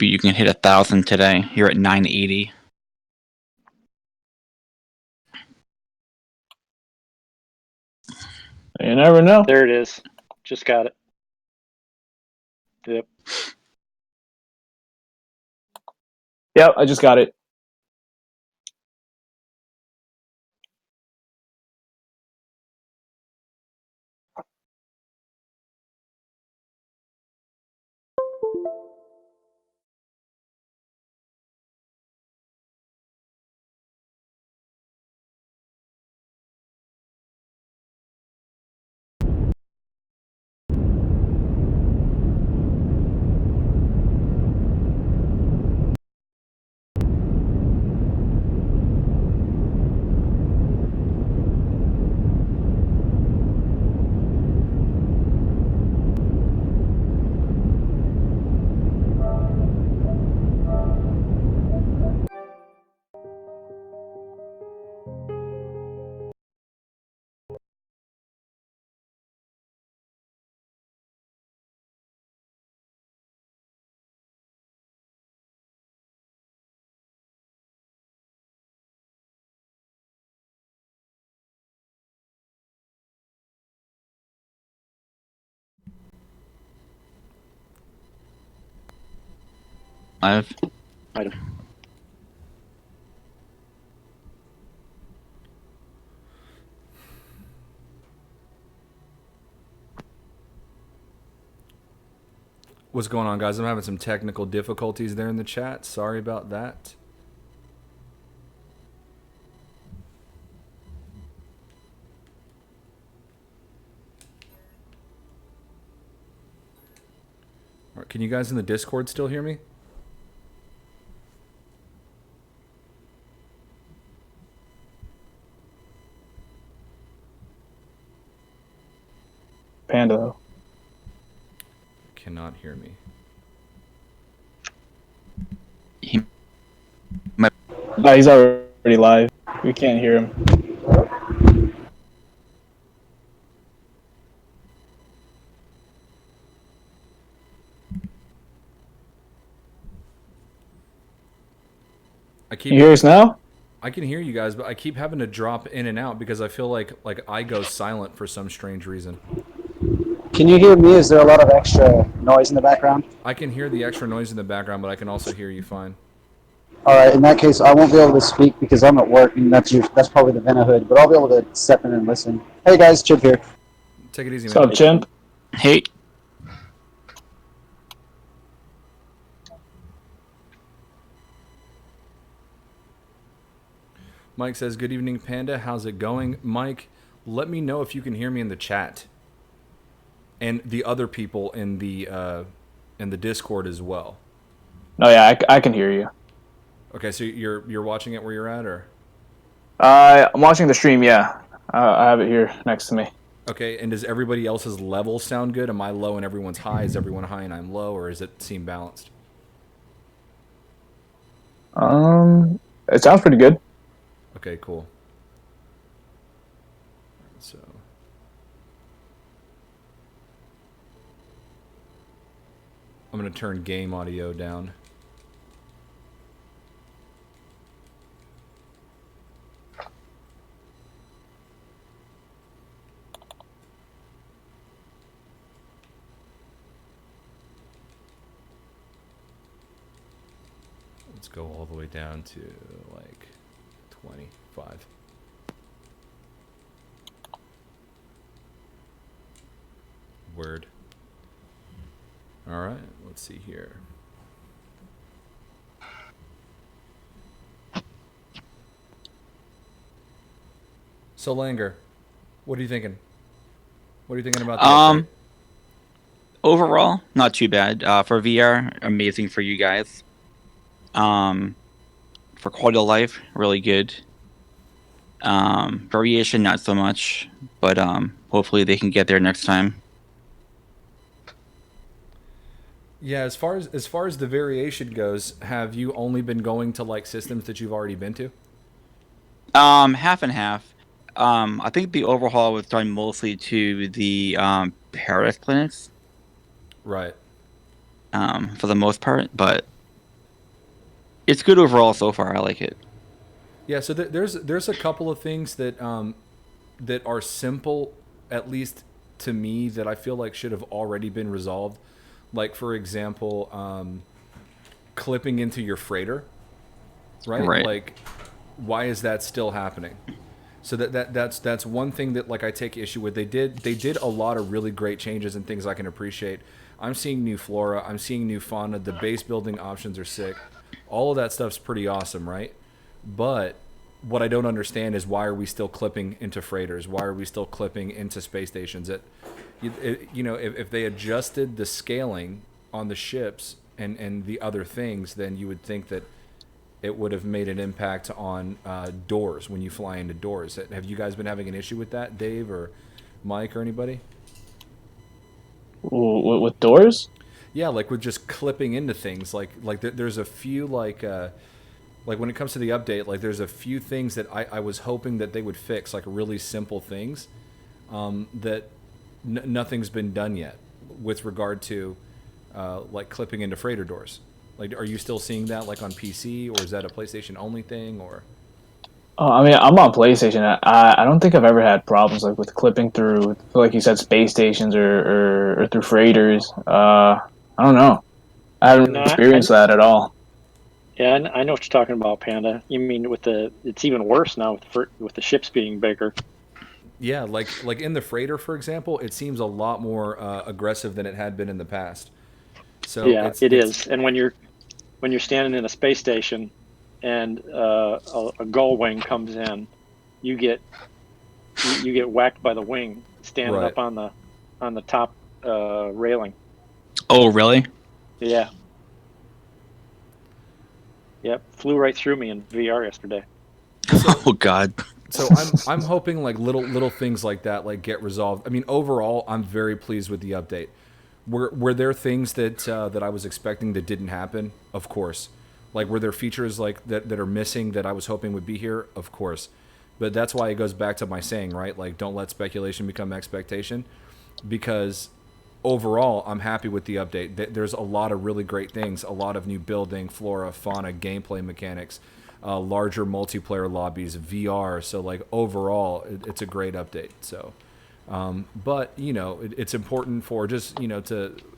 but you can hit 1,000 today. You're at 980. You never know. There it is. Just got it. Yep. Yep, I just got it. Live. What's going on, guys? I'm having some technical difficulties there in the chat. Sorry about that. All right, can you guys in the Discord still hear me? Panda. Cannot hear me. No, he's already live. We can't hear him. You hear us now? I can hear you guys, but I keep having to drop in and out because I feel like I go silent for some strange reason. Can you hear me? Is there a lot of extra noise in the background? I can hear the extra noise in the background, but I can also hear you fine. All right, in that case, I won't be able to speak because I'm at work, and that's probably the Vena hood, but I'll be able to step in and listen. Hey guys, Chip here. Take it easy, man. What's up, Chimp? Hey. Mike says, good evening, Panda. How's it going? Mike, let me know if you can hear me in the chat. And the other people in the Discord as well. Oh yeah, I can hear you. Okay, so you're watching it where you're at, or? I'm watching the stream, yeah. I have it here next to me. Okay, and does everybody else's level sound good? Am I low and everyone's high? Is everyone high and I'm low, or does it seem balanced? It sounds pretty good. Okay, cool. So I'm going to turn game audio down. Let's go all the way down to like 25. Word. All right, let's see here. So Langer, what are you thinking? What are you thinking about the update? Overall, not too bad. For VR, amazing for you guys. For quality of life, really good. Variation, not so much, but hopefully they can get there next time. Yeah, as far as the variation goes, have you only been going to like systems that you've already been to? Half and half. I think the overhaul was done mostly to the Paris clinics. Right. For the most part, but It's good overall so far. I like it. Yeah, so there's a couple of things that that are simple, at least to me, that I feel like should have already been resolved. Like for example, clipping into your freighter, right? Right. Like, why is that still happening? So that's one thing that like I take issue with. They did a lot of really great changes and things I can appreciate. I'm seeing new flora. I'm seeing new fauna. The base building options are sick. All of that stuff's pretty awesome, right? But what I don't understand is why are we still clipping into freighters? Why are we still clipping into space stations? If they adjusted the scaling on the ships and the other things, then you would think that it would have made an impact on doors when you fly into doors. Have you guys been having an issue with that, Dave or Mike or anybody? With doors? Yeah, like with just clipping into things. There's a few like when it comes to the update, like there's a few things that I was hoping that they would fix, like really simple things, that nothing's been done yet with regard to like clipping into freighter doors. Like, are you still seeing that like on PC, or is that a PlayStation only thing, or? I mean, I'm on PlayStation. I don't think I've ever had problems like with clipping through, like you said, space stations or through freighters. I don't know. I haven't experienced that at all. Yeah, I know what you're talking about, Panda. You mean it's even worse now with the ships being bigger. Yeah, like in the freighter, for example, it seems a lot more aggressive than it had been in the past. So yeah, it is. And when you're standing in a space station and a gull wing comes in, you get whacked by the wing standing up on the top railing. Oh, really? Yeah. Yep, flew right through me in VR yesterday. Oh God. So I'm hoping like little things like that like get resolved. I mean, overall, I'm very pleased with the update. Were there things that I was expecting that didn't happen? Of course. Like, were there features like that are missing that I was hoping would be here? Of course. But that's why it goes back to my saying, right? Like, don't let speculation become expectation. Because overall, I'm happy with the update. There's a lot of really great things. A lot of new building, flora, fauna, gameplay mechanics, larger multiplayer lobbies, VR. So, like, overall, it's a great update. So, but, you know, it's important for just, you know,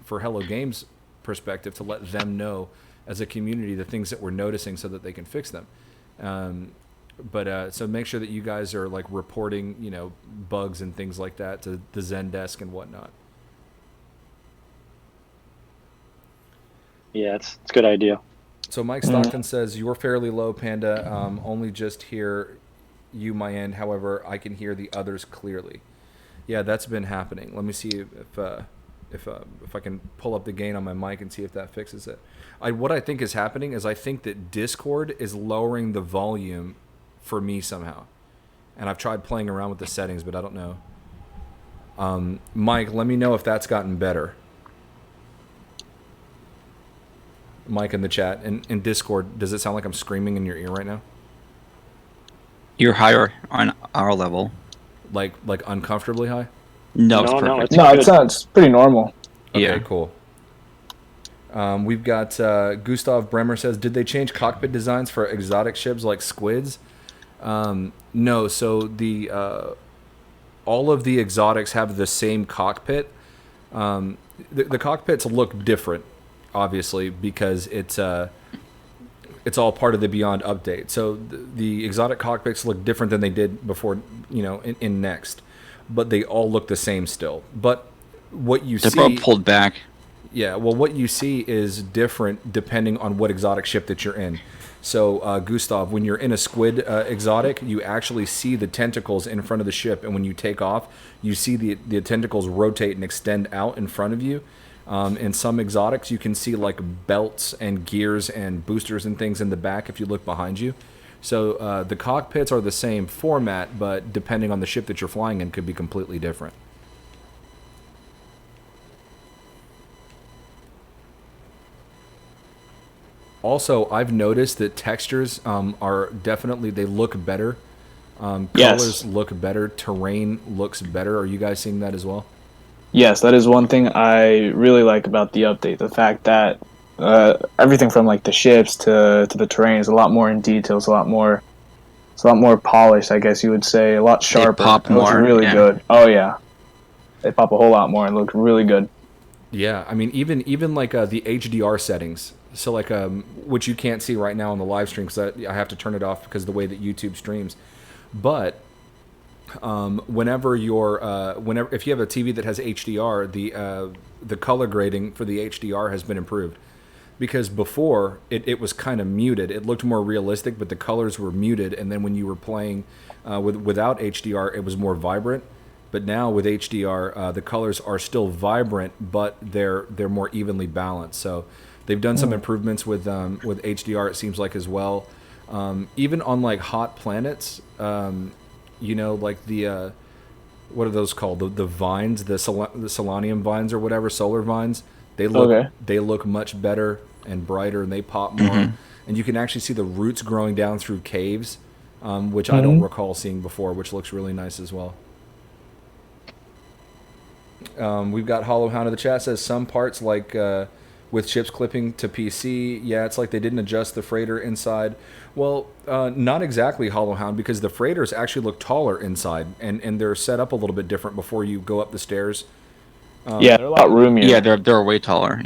for Hello Games perspective to let them know as a community the things that we're noticing so that they can fix them. So make sure that you guys are like reporting, you know, bugs and things like that to the Zendesk and whatnot. Yeah, it's a good idea. So Mike Stockton says, you're fairly low, Panda. Only just hear you my end. However, I can hear the others clearly. Yeah, that's been happening. Let me see if I can pull up the gain on my mic and see if that fixes it. What I think is happening is I think that Discord is lowering the volume for me somehow. And I've tried playing around with the settings, but I don't know. Mike, let me know if that's gotten better. Mike in the chat. In Discord, does it sound like I'm screaming in your ear right now? You're higher on our level. Like uncomfortably high? No, it's perfect. No, it's pretty normal. Okay, Yeah. Cool. We've got Gustav Bremer says, did they change cockpit designs for exotic ships like squids? No, so the all of the exotics have the same cockpit. The cockpits look different, obviously, because it's all part of the Beyond update. So the exotic cockpits look different than they did before, you know, in Next, but they all look the same still. But what you see, they're all pulled back. Yeah, well, what you see is different depending on what exotic ship that you're in. So, Gustav, when you're in a squid exotic, you actually see the tentacles in front of the ship, and when you take off, you see the tentacles rotate and extend out in front of you. In some exotics, you can see like belts and gears and boosters and things in the back if you look behind you. So the cockpits are the same format, but depending on the ship that you're flying in, could be completely different. Also, I've noticed that textures are definitely, they look better. Colors look better. Terrain looks better. Are you guys seeing that as well? Yes, that is one thing I really like about the update. The fact that everything from like the ships to the terrain is a lot more in detail. It's a lot more polished, I guess you would say. A lot sharper. They pop It looks more, really yeah. good. Oh yeah, they pop a whole lot more and look really good. Yeah, I mean, even like the HDR settings. So like which you can't see right now on the live stream because I have to turn it off because of the way that YouTube streams. But whenever if you have a TV that has HDR, the color grading for the HDR has been improved. Because before it was kind of muted, it looked more realistic, but the colors were muted. And then when you were playing without HDR, it was more vibrant. But now with HDR, the colors are still vibrant, but they're more evenly balanced. So they've done some improvements with HDR. It seems like as well. Even on like hot planets, like the what are those called? The vines, the selenium vines or whatever, solar vines. They look much better and brighter, and they pop more. And you can actually see the roots growing down through caves, which I don't recall seeing before, which looks really nice as well. We've got Hollow Hound in the chat says some parts like with ships clipping to PC, yeah, it's like they didn't adjust the freighter inside. Well, not exactly Hollow Hound, because the freighters actually look taller inside, and they're set up a little bit different before you go up the stairs. Yeah, they're a lot roomier. Yeah, they're way taller.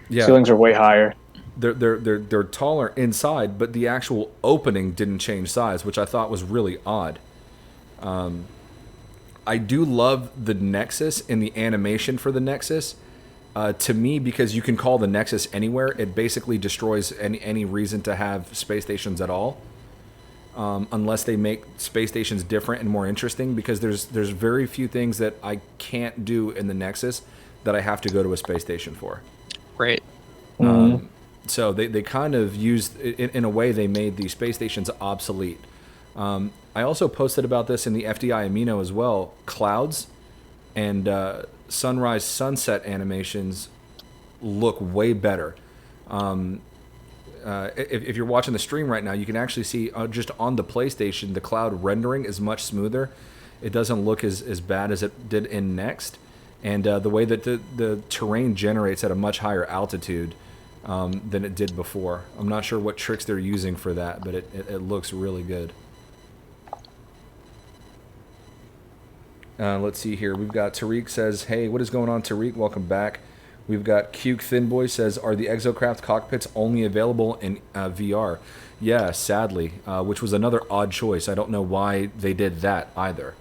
Yeah. Ceilings are way higher. They're taller inside, but the actual opening didn't change size, which I thought was really odd. I do love the Nexus and the animation for the Nexus. To me, because you can call the Nexus anywhere, it basically destroys any reason to have space stations at all, unless they make space stations different and more interesting. Because there's very few things that I can't do in the Nexus that I have to go to a space station for. Great. So they kind of used, in a way, they made the space stations obsolete. I also posted about this in the FDI Amino as well. Clouds and sunrise sunset animations look way better. If you're watching the stream right now, you can actually see just on the PlayStation, the cloud rendering is much smoother. It doesn't look as bad as it did in Next. And the way that the terrain generates at a much higher altitude than it did before. I'm not sure what tricks they're using for that, but it looks really good. Let's see here. We've got Tariq says, hey, what is going on, Tariq? Welcome back. We've got Cuke Thinboy says, are the Exocraft cockpits only available in VR? Yeah, sadly, which was another odd choice. I don't know why they did that either.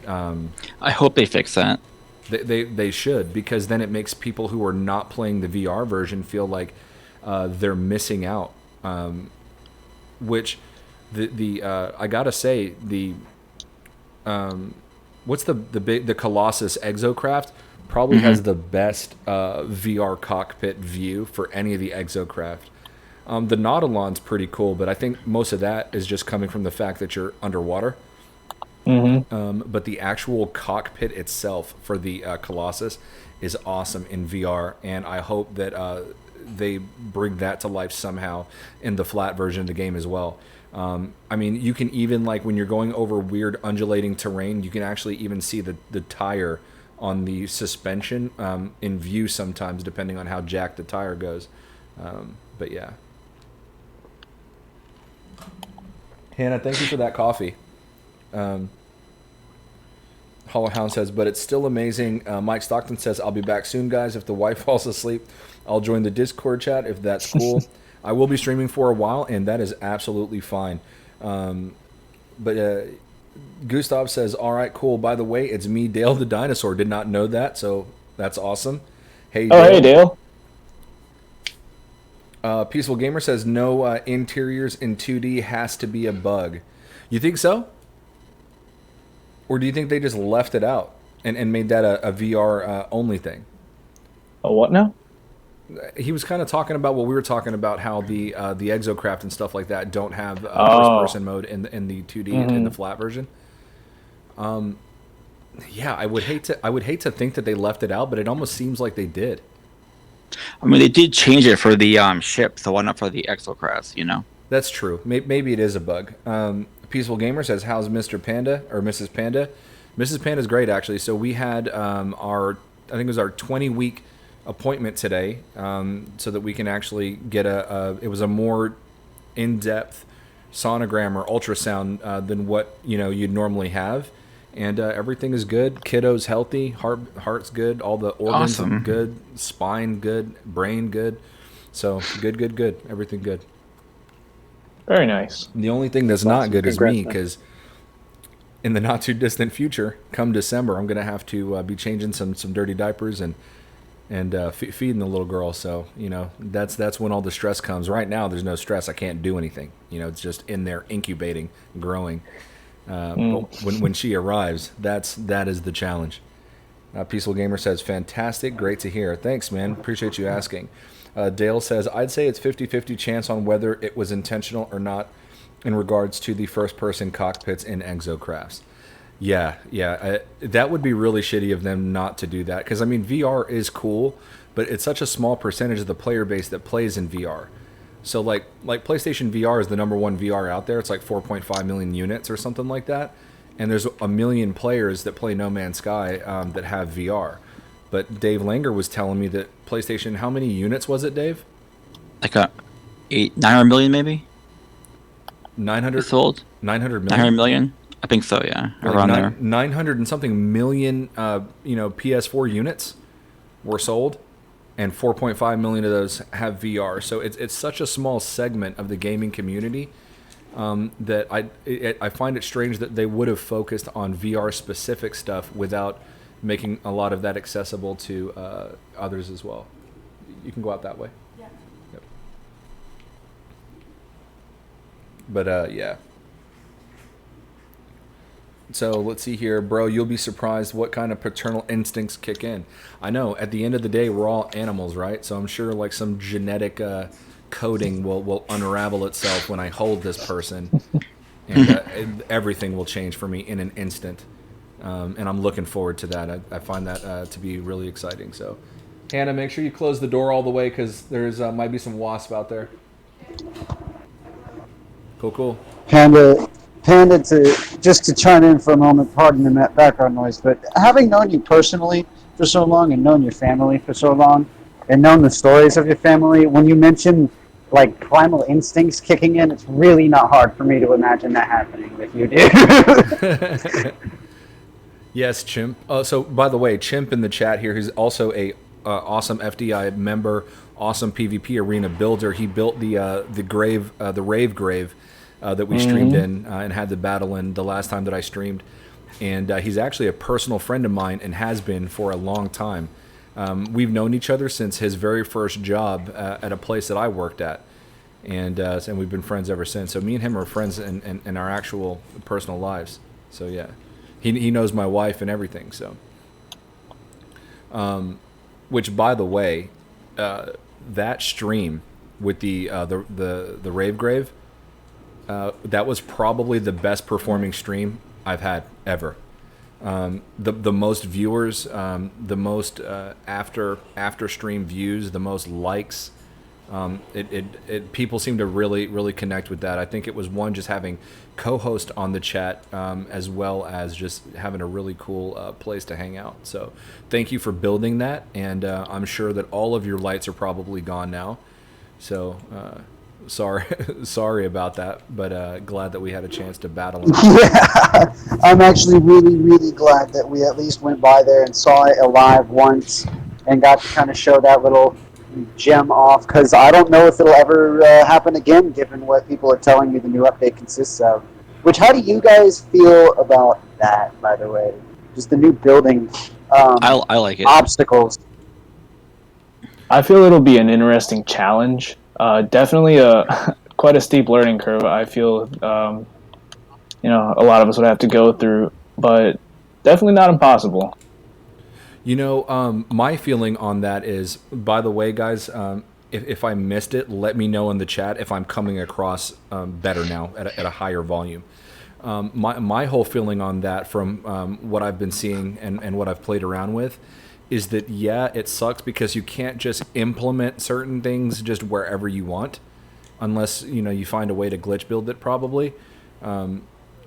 I hope they fix that. They should, because then it makes people who are not playing the VR version feel like they're missing out. Which I gotta say, what's the Colossus Exocraft probably has the best VR cockpit view for any of the Exocraft. The Nautilon's pretty cool, but I think most of that is just coming from the fact that you're underwater. But the actual cockpit itself for the Colossus is awesome in VR, and I hope that they bring that to life somehow in the flat version of the game as well. I mean, you can even, like, when you're going over weird undulating terrain, you can actually even see the tire on the suspension in view sometimes, depending on how jacked the tire goes. But yeah. Hannah, thank you for that coffee. Hollow Hound says, but it's still amazing. Mike Stockton says, I'll be back soon, guys. If the wife falls asleep, I'll join the Discord chat if that's cool. I will be streaming for a while, and that is absolutely fine. But Gustav says, all right, cool. By the way, it's me, Dale the Dinosaur. Did not know that, so that's awesome. Hey, Dale. Oh, hey, Dale. Peaceful Gamer says, no interiors in 2D has to be a bug. You think so? Or do you think they just left it out and made that a VR only thing? A what now? He was kind of talking about what we were talking about, how the Exocraft and stuff like that don't have first person mode in the 2D in the flat version. Yeah, I would hate to think that they left it out, but it almost seems like they did. I mean, they did change it for the ships, so why not for the Exocrafts? You know. That's true. Maybe it is a bug. Peaceful Gamer says, how's Mr. Panda or Mrs. Panda? Mrs. Panda's great, actually. So we had I think it was our 20-week appointment today, so that we can actually get it was a more in-depth sonogram or ultrasound than what you'd normally have, and everything is good. Kiddo's healthy, heart's good, all the organs Awesome. good, spine good, brain good, so good, everything good. Very nice. The only thing that's not good is Congrats, me, man. because in the not too distant future, come December, I'm gonna have to be changing some dirty diapers and feeding the little girl. So that's when all the stress comes. Right now, there's no stress. I can't do anything. It's just in there incubating, growing. But when she arrives, that is the challenge. Peaceful Gamer says, fantastic, great to hear. Thanks, man. Appreciate you asking. Dale says, I'd say it's 50-50 chance on whether it was intentional or not in regards to the first-person cockpits in Exocrafts. Yeah, that would be really shitty of them not to do that. Because, I mean, VR is cool, but it's such a small percentage of the player base that plays in VR. So, like PlayStation VR is the #1 VR out there. It's like 4.5 million units or something like that. And there's 1 million players that play No Man's Sky that have VR. But Dave Langer was telling me that PlayStation, how many units was it, Dave? Like 900 million maybe. 900 sold. 900 million. 900 million. I think so. Yeah, Like around there. 900 and something million, PS4 units were sold, and 4.5 million of those have VR. So it's such a small segment of the gaming community that I find it strange that they would have focused on VR specific stuff without making a lot of that accessible to others as well. You can go out that way. Yeah. Yep. But yeah. So let's see here, bro. You'll be surprised what kind of paternal instincts kick in. I know. At the end of the day, we're all animals, right? So I'm sure like some genetic coding will unravel itself when I hold this person, and everything will change for me in an instant. And I'm looking forward to that. I find that to be really exciting. So, Hannah, make sure you close the door all the way because there's might be some wasp out there. Cool. Panda, to chime in for a moment, pardon the background noise, but having known you personally for so long and known your family for so long and known the stories of your family, when you mention like primal instincts kicking in, it's really not hard for me to imagine that happening with you, dude. Yes, Chimp. So, by the way, Chimp in the chat here, who's also a awesome FDI member, awesome PvP arena builder. He built the Rave Grave that we streamed in and had the battle in the last time that I streamed. And he's actually a personal friend of mine and has been for a long time. We've known each other since his very first job at a place that I worked at. And we've been friends ever since. So me and him are friends in our actual personal lives. So, yeah. He knows my wife and everything. So, which by the way, that stream with the Rave Grave, that was probably the best performing stream I've had ever. The most viewers, the most after stream views, the most likes. People seem to really connect with that. I think it was one, just having co-host on the chat, as well as just having a really cool place to hang out. So thank you for building that, and I'm sure that all of your lights are probably gone now. So sorry about that, but glad that we had a chance to battle. Yeah, I'm actually really glad that we at least went by there and saw it alive once and got to kind of show that little gem off, because I don't know if it'll ever happen again, given what people are telling me the new update consists of. Which, how do you guys feel about that, by the way? Just the new building I like it. obstacles. I feel it'll be an interesting challenge. Definitely quite a steep learning curve. I feel a lot of us would have to go through, but definitely not impossible. My feeling on that is, by the way, guys, if I missed it, let me know in the chat if I'm coming across better now at a higher volume. My whole feeling on that from what I've been seeing and what I've played around with is that, yeah, it sucks because you can't just implement certain things just wherever you want, unless, you find a way to glitch build it probably.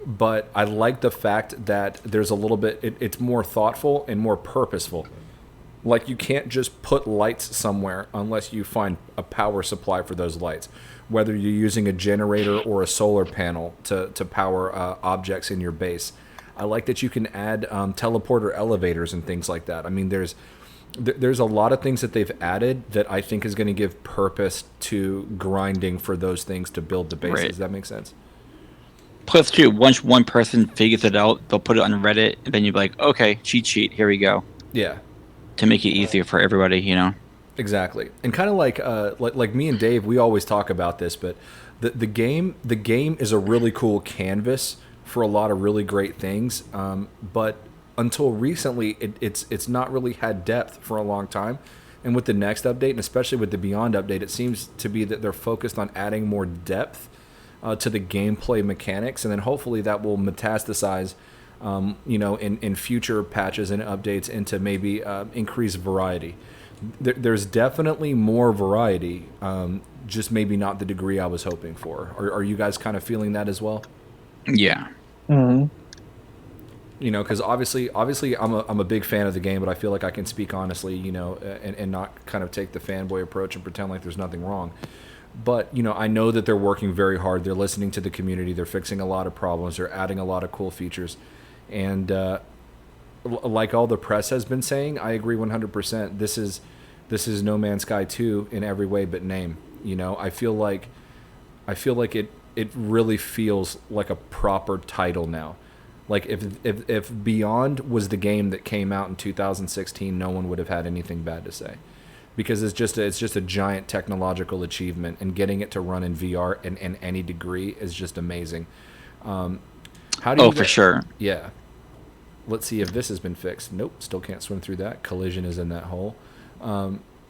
But I like the fact that there's a little bit, it's more thoughtful and more purposeful. Like, you can't just put lights somewhere unless you find a power supply for those lights, whether you're using a generator or a solar panel to power objects in your base. I like that you can add teleporter elevators and things like that. I mean, there's a lot of things that they've added that I think is going to give purpose to grinding for those things to build the bases. Right. Does that make sense? Plus, too, once one person figures it out, they'll put it on Reddit, and then you're like, okay, cheat sheet, here we go. Yeah. To make it easier for everybody, you know? Exactly. And kind of like me and Dave, we always talk about this, but the game is a really cool canvas for a lot of really great things. But until recently, it's not really had depth for a long time. And with the next update, and especially with the Beyond update, it seems to be that they're focused on adding more depth to the gameplay mechanics, and then hopefully that will metastasize, in future patches and updates into maybe increased variety. There's definitely more variety, just maybe not the degree I was hoping for. Are you guys kind of feeling that as well? Yeah. Mm-hmm. Because obviously I'm a big fan of the game, but I feel like I can speak honestly, and not kind of take the fanboy approach and pretend like there's nothing wrong. But, I know that they're working very hard. They're listening to the community. They're fixing a lot of problems. They're adding a lot of cool features. And like all the press has been saying, I agree 100%. This is No Man's Sky 2 in every way but name. I feel like it really feels like a proper title now. Like if Beyond was the game that came out in 2016, no one would have had anything bad to say. Because it's just a giant technological achievement, and getting it to run in VR in any degree is just amazing. How do you for sure. Yeah. Let's see if this has been fixed. Nope, still can't swim through that. Collision is in that hole.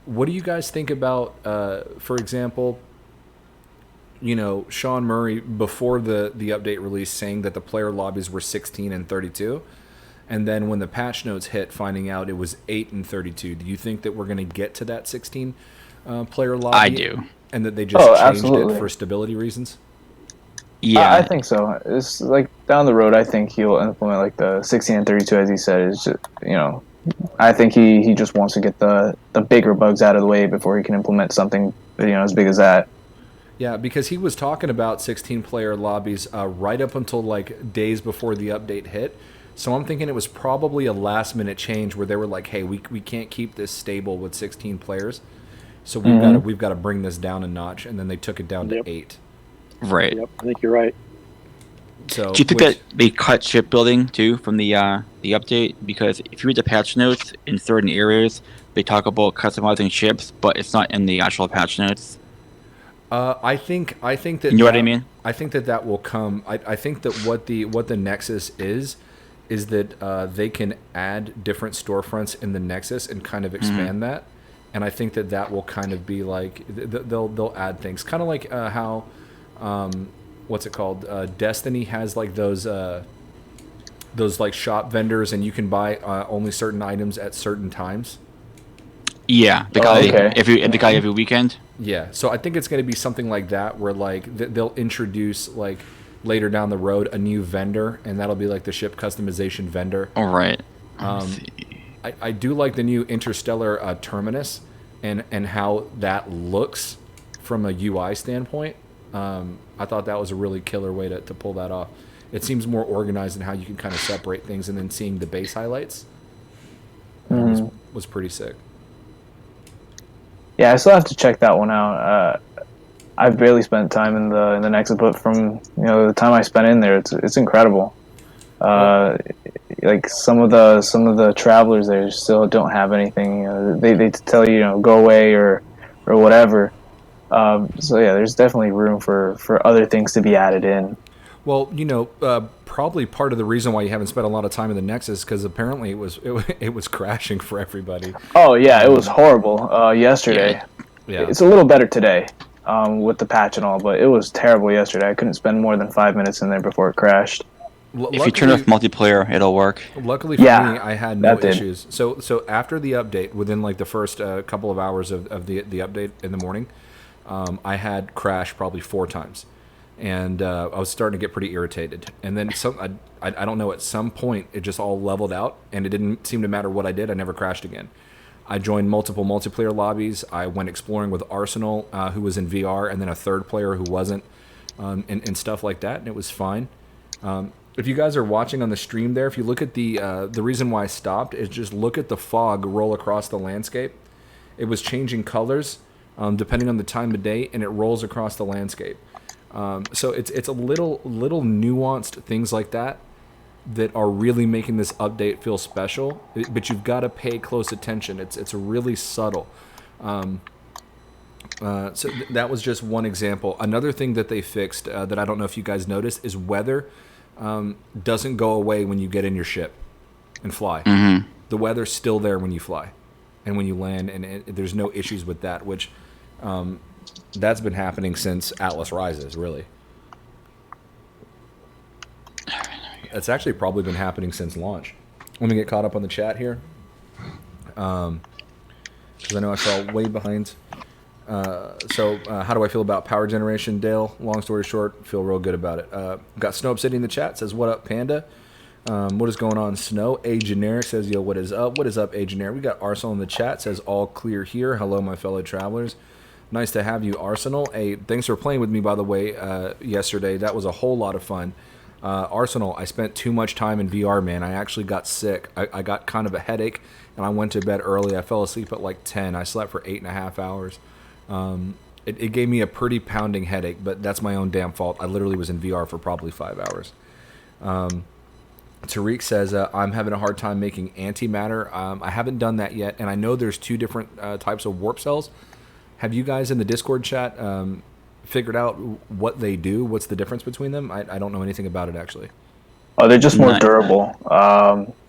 What do you guys think about, for example, Sean Murray before the update release saying that the player lobbies were 16 and 32? And then when the patch notes hit, finding out it was 8 and 32. Do you think that we're going to get to that 16 player lobby? I do. And that they just changed absolutely. it for stability reasons? Yeah. I think so. It's like down the road, I think he'll implement like the 16 and 32, as he said. Is just, I think he just wants to get the bigger bugs out of the way before he can implement something, as big as that. Yeah, because he was talking about 16 player lobbies right up until like days before the update hit. So I'm thinking it was probably a last minute change where they were like, "Hey, we can't keep this stable with 16 players, so we've got to bring this down a notch." And then they took it down to 8. Right. Yep, I think you're right. So do you think that they cut shipbuilding too from the update? Because if you read the patch notes in certain areas, they talk about customizing ships, but it's not in the actual patch notes. I think that you know what I mean. I think that will come. I think that what the Nexus is that they can add different storefronts in the Nexus and kind of expand that, and I think that will kind of be like they'll add things, kind of like how what's it called? Destiny has like those like shop vendors, and you can buy only certain items at certain times. Yeah, the guy every weekend. Yeah, so I think it's going to be something like that, where like they'll introduce like later down the road a new vendor, and that'll be like the ship customization vendor. All right. I do like the new Interstellar Terminus and how that looks from a UI standpoint. I thought that was a really killer way to pull that off. It seems more organized in how you can kind of separate things, and then seeing the base highlights was pretty sick. Yeah, I still have to check that one out. I've barely spent time in the Nexus, but from the time I spent in there, it's incredible. Like some of the travelers there still don't have anything. They tell you go away or whatever. So yeah, there's definitely room for other things to be added in. Well, probably part of the reason why you haven't spent a lot of time in the Nexus, because apparently it was crashing for everybody. Oh yeah, it was horrible yesterday. Yeah. It's a little better today with the patch and all, but it was terrible yesterday. I couldn't spend more than 5 minutes in there before it crashed. If you turn off multiplayer, it'll work. Luckily for me, I had no issues. So after the update, within like the first couple of hours of the update in the morning, I had crash probably 4 times. And I was starting to get pretty irritated. And then I don't know, at some point it just all leveled out, and it didn't seem to matter what I did. I never crashed again. I joined multiple multiplayer lobbies. I went exploring with Arsenal, who was in VR, and then a third player who wasn't, and stuff like that, and it was fine. If you guys are watching on the stream there, if you look at the reason why I stopped is just look at the fog roll across the landscape. It was changing colors depending on the time of day, and it rolls across the landscape. So it's a little nuanced things like that are really making this update feel special. But you've got to pay close attention. It's really subtle. So that was just one example. Another thing that they fixed that I don't know if you guys noticed is weather doesn't go away when you get in your ship and fly. Mm-hmm. The weather's still there when you fly and when you land, and there's no issues with that, which that's been happening since Atlas Rises, really. It's actually probably been happening since launch. Let me get caught up on the chat here. Because I know I fell way behind. So how do I feel about power generation, Dale? Long story short, feel real good about it. Got Snow Obsidian in the chat, says, what up, Panda? What is going on, Snow? A Generic says, yo, what is up? What is up, A Generic? We got Arsenal in the chat, says, all clear here. Hello, my fellow travelers. Nice to have you, Arsenal. Hey, thanks for playing with me, by the way, yesterday. That was a whole lot of fun. Arsenal, I spent too much time in VR, man. I actually got sick. I got kind of a headache, and I went to bed early. I fell asleep at like 10. I slept for 8.5 hours. It gave me a pretty pounding headache, but that's my own damn fault. I literally was in VR for probably 5 hours. Tariq says, I'm having a hard time making antimatter. I haven't done that yet, and I know there's 2 different types of warp cells. Have you guys in the Discord chat figured out what they do? What's the difference between them? I don't know anything about it, actually. Oh, they're just more durable.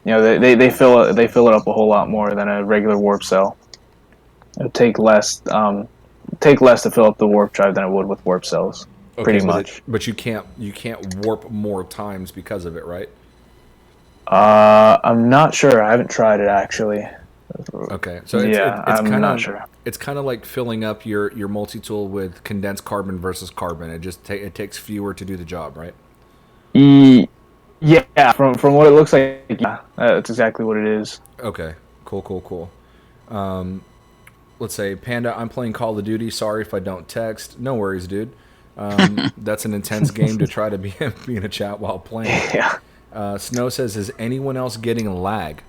You know, they fill it up a whole lot more than a regular warp cell. It'll take less to fill up the warp drive than it would with warp cells. Okay, pretty much. But you can't warp more times because of it, right? I'm not sure. I haven't tried it actually. Okay, so I'm not sure. It's kind of like filling up your multi-tool with condensed carbon versus carbon. It takes fewer to do the job, right? Yeah, from what it looks like, yeah, that's exactly what it is. Okay, cool. Let's say, Panda, I'm playing Call of Duty. Sorry if I don't text. No worries, dude. That's an intense game to try to be in a chat while playing. Yeah. Snow says, is anyone else getting lag?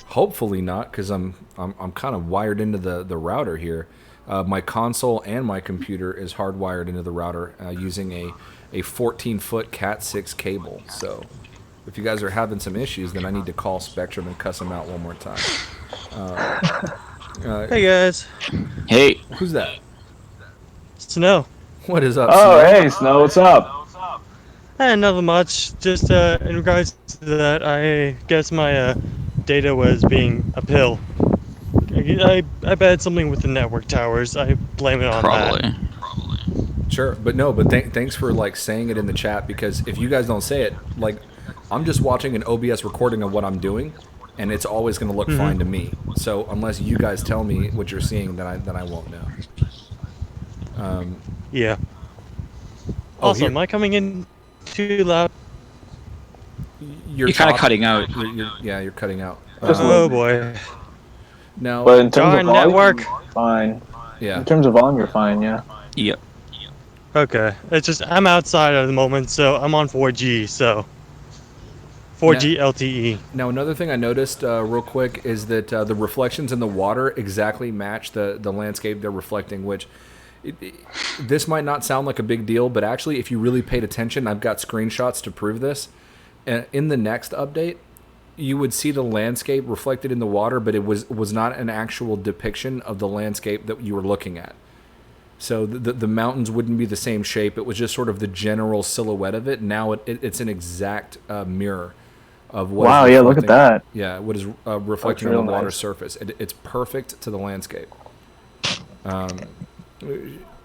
Hopefully not, because I'm kind of wired into the router here. My console and my computer is hardwired into the router using a 14-foot Cat6 cable. So if you guys are having some issues, then I need to call Spectrum and cuss them out one more time. Hey guys. Hey. Who's that? Snow. What is up, Oh, Snow? hey, Snow, what's up? Nothing much. Just in regards to that, I guess my data was being a pill. I bet something with the network towers. I blame it on that. Sure, but no, thanks for like saying it in the chat, because if you guys don't say it, like, I'm just watching an OBS recording of what I'm doing, and it's always going to look fine to me. So unless you guys tell me what you're seeing, then I won't know. Yeah. Also, am I coming in too loud? You're kind of cutting out. You're cutting out. Oh boy. Now, but in terms of volume, network, fine. Yeah. In terms of volume, you're fine. Yeah. Yep. Okay. It's just I'm outside at the moment, so I'm on 4G. So 4G LTE. Now, another thing I noticed real quick is that the reflections in the water exactly match the landscape they're reflecting, which this might not sound like a big deal, but actually, if you really paid attention, I've got screenshots to prove this. In the next update, you would see the landscape reflected in the water, but it was not an actual depiction of the landscape that you were looking at. So the mountains wouldn't be the same shape. It was just sort of the general silhouette of it. Now it's an exact mirror of what. Wow! Yeah, look at that. Yeah, what is reflecting on the water surface. It's perfect to the landscape,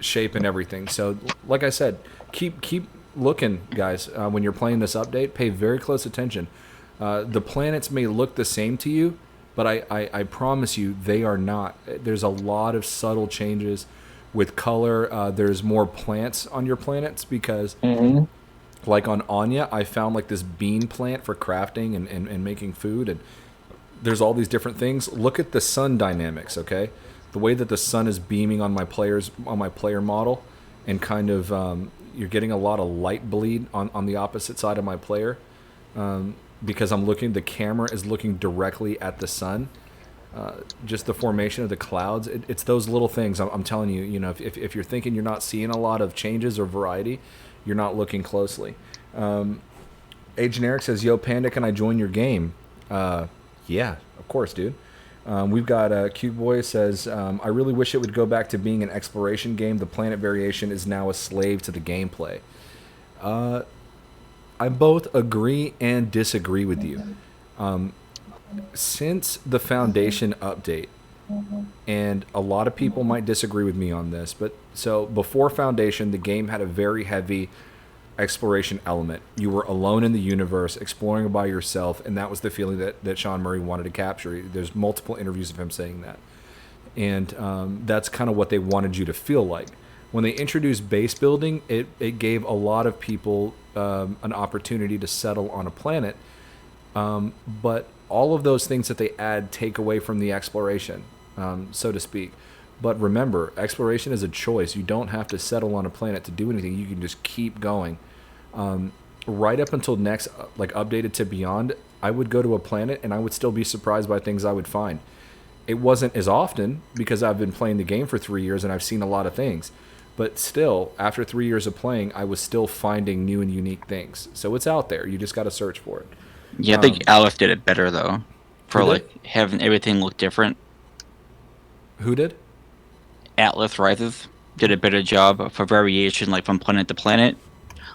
shape and everything. So, like I said, keep looking, guys. When you're playing this update, pay very close attention. The planets may look the same to you, but I promise you they are not. There's a lot of subtle changes with color. There's more plants on your planets because, like on Anya, I found like this bean plant for crafting and making food, and there's all these different things. Look at the sun dynamics, okay? The way that the sun is beaming on my player model, and kind of you're getting a lot of light bleed on the opposite side of my player, because the camera is looking directly at the sun. Just the formation of the clouds, it's those little things. I'm telling you, you know, if you're thinking you're not seeing a lot of changes or variety, you're not looking closely. Agent Eric says, "Yo, Panda, can I join your game?" Yeah, of course, dude. We've got Cute Boy says, "I really wish it would go back to being an exploration game. The planet variation is now a slave to the gameplay." I both agree and disagree with you. Since the Foundation update, and a lot of people might disagree with me on this, but so before Foundation, the game had a very heavy exploration element. You were alone in the universe, exploring by yourself, and that was the feeling that Sean Murray wanted to capture. There's multiple interviews of him saying that. And that's kind of what they wanted you to feel like. When they introduced base building, it gave a lot of people an opportunity to settle on a planet, but all of those things that they add take away from the exploration, so to speak. But remember, exploration is a choice. You don't have to settle on a planet to do anything. You can just keep going. Right up until next, like updated to Beyond, I would go to a planet and I would still be surprised by things I would find. It wasn't as often because I've been playing the game for 3 years and I've seen a lot of things. But still, after 3 years of playing, I was still finding new and unique things. So it's out there. You just got to search for it. Yeah, I think Alice did it better though, for like having everything look different. Who did? Atlas Rises did a better job for variation, like from planet to planet.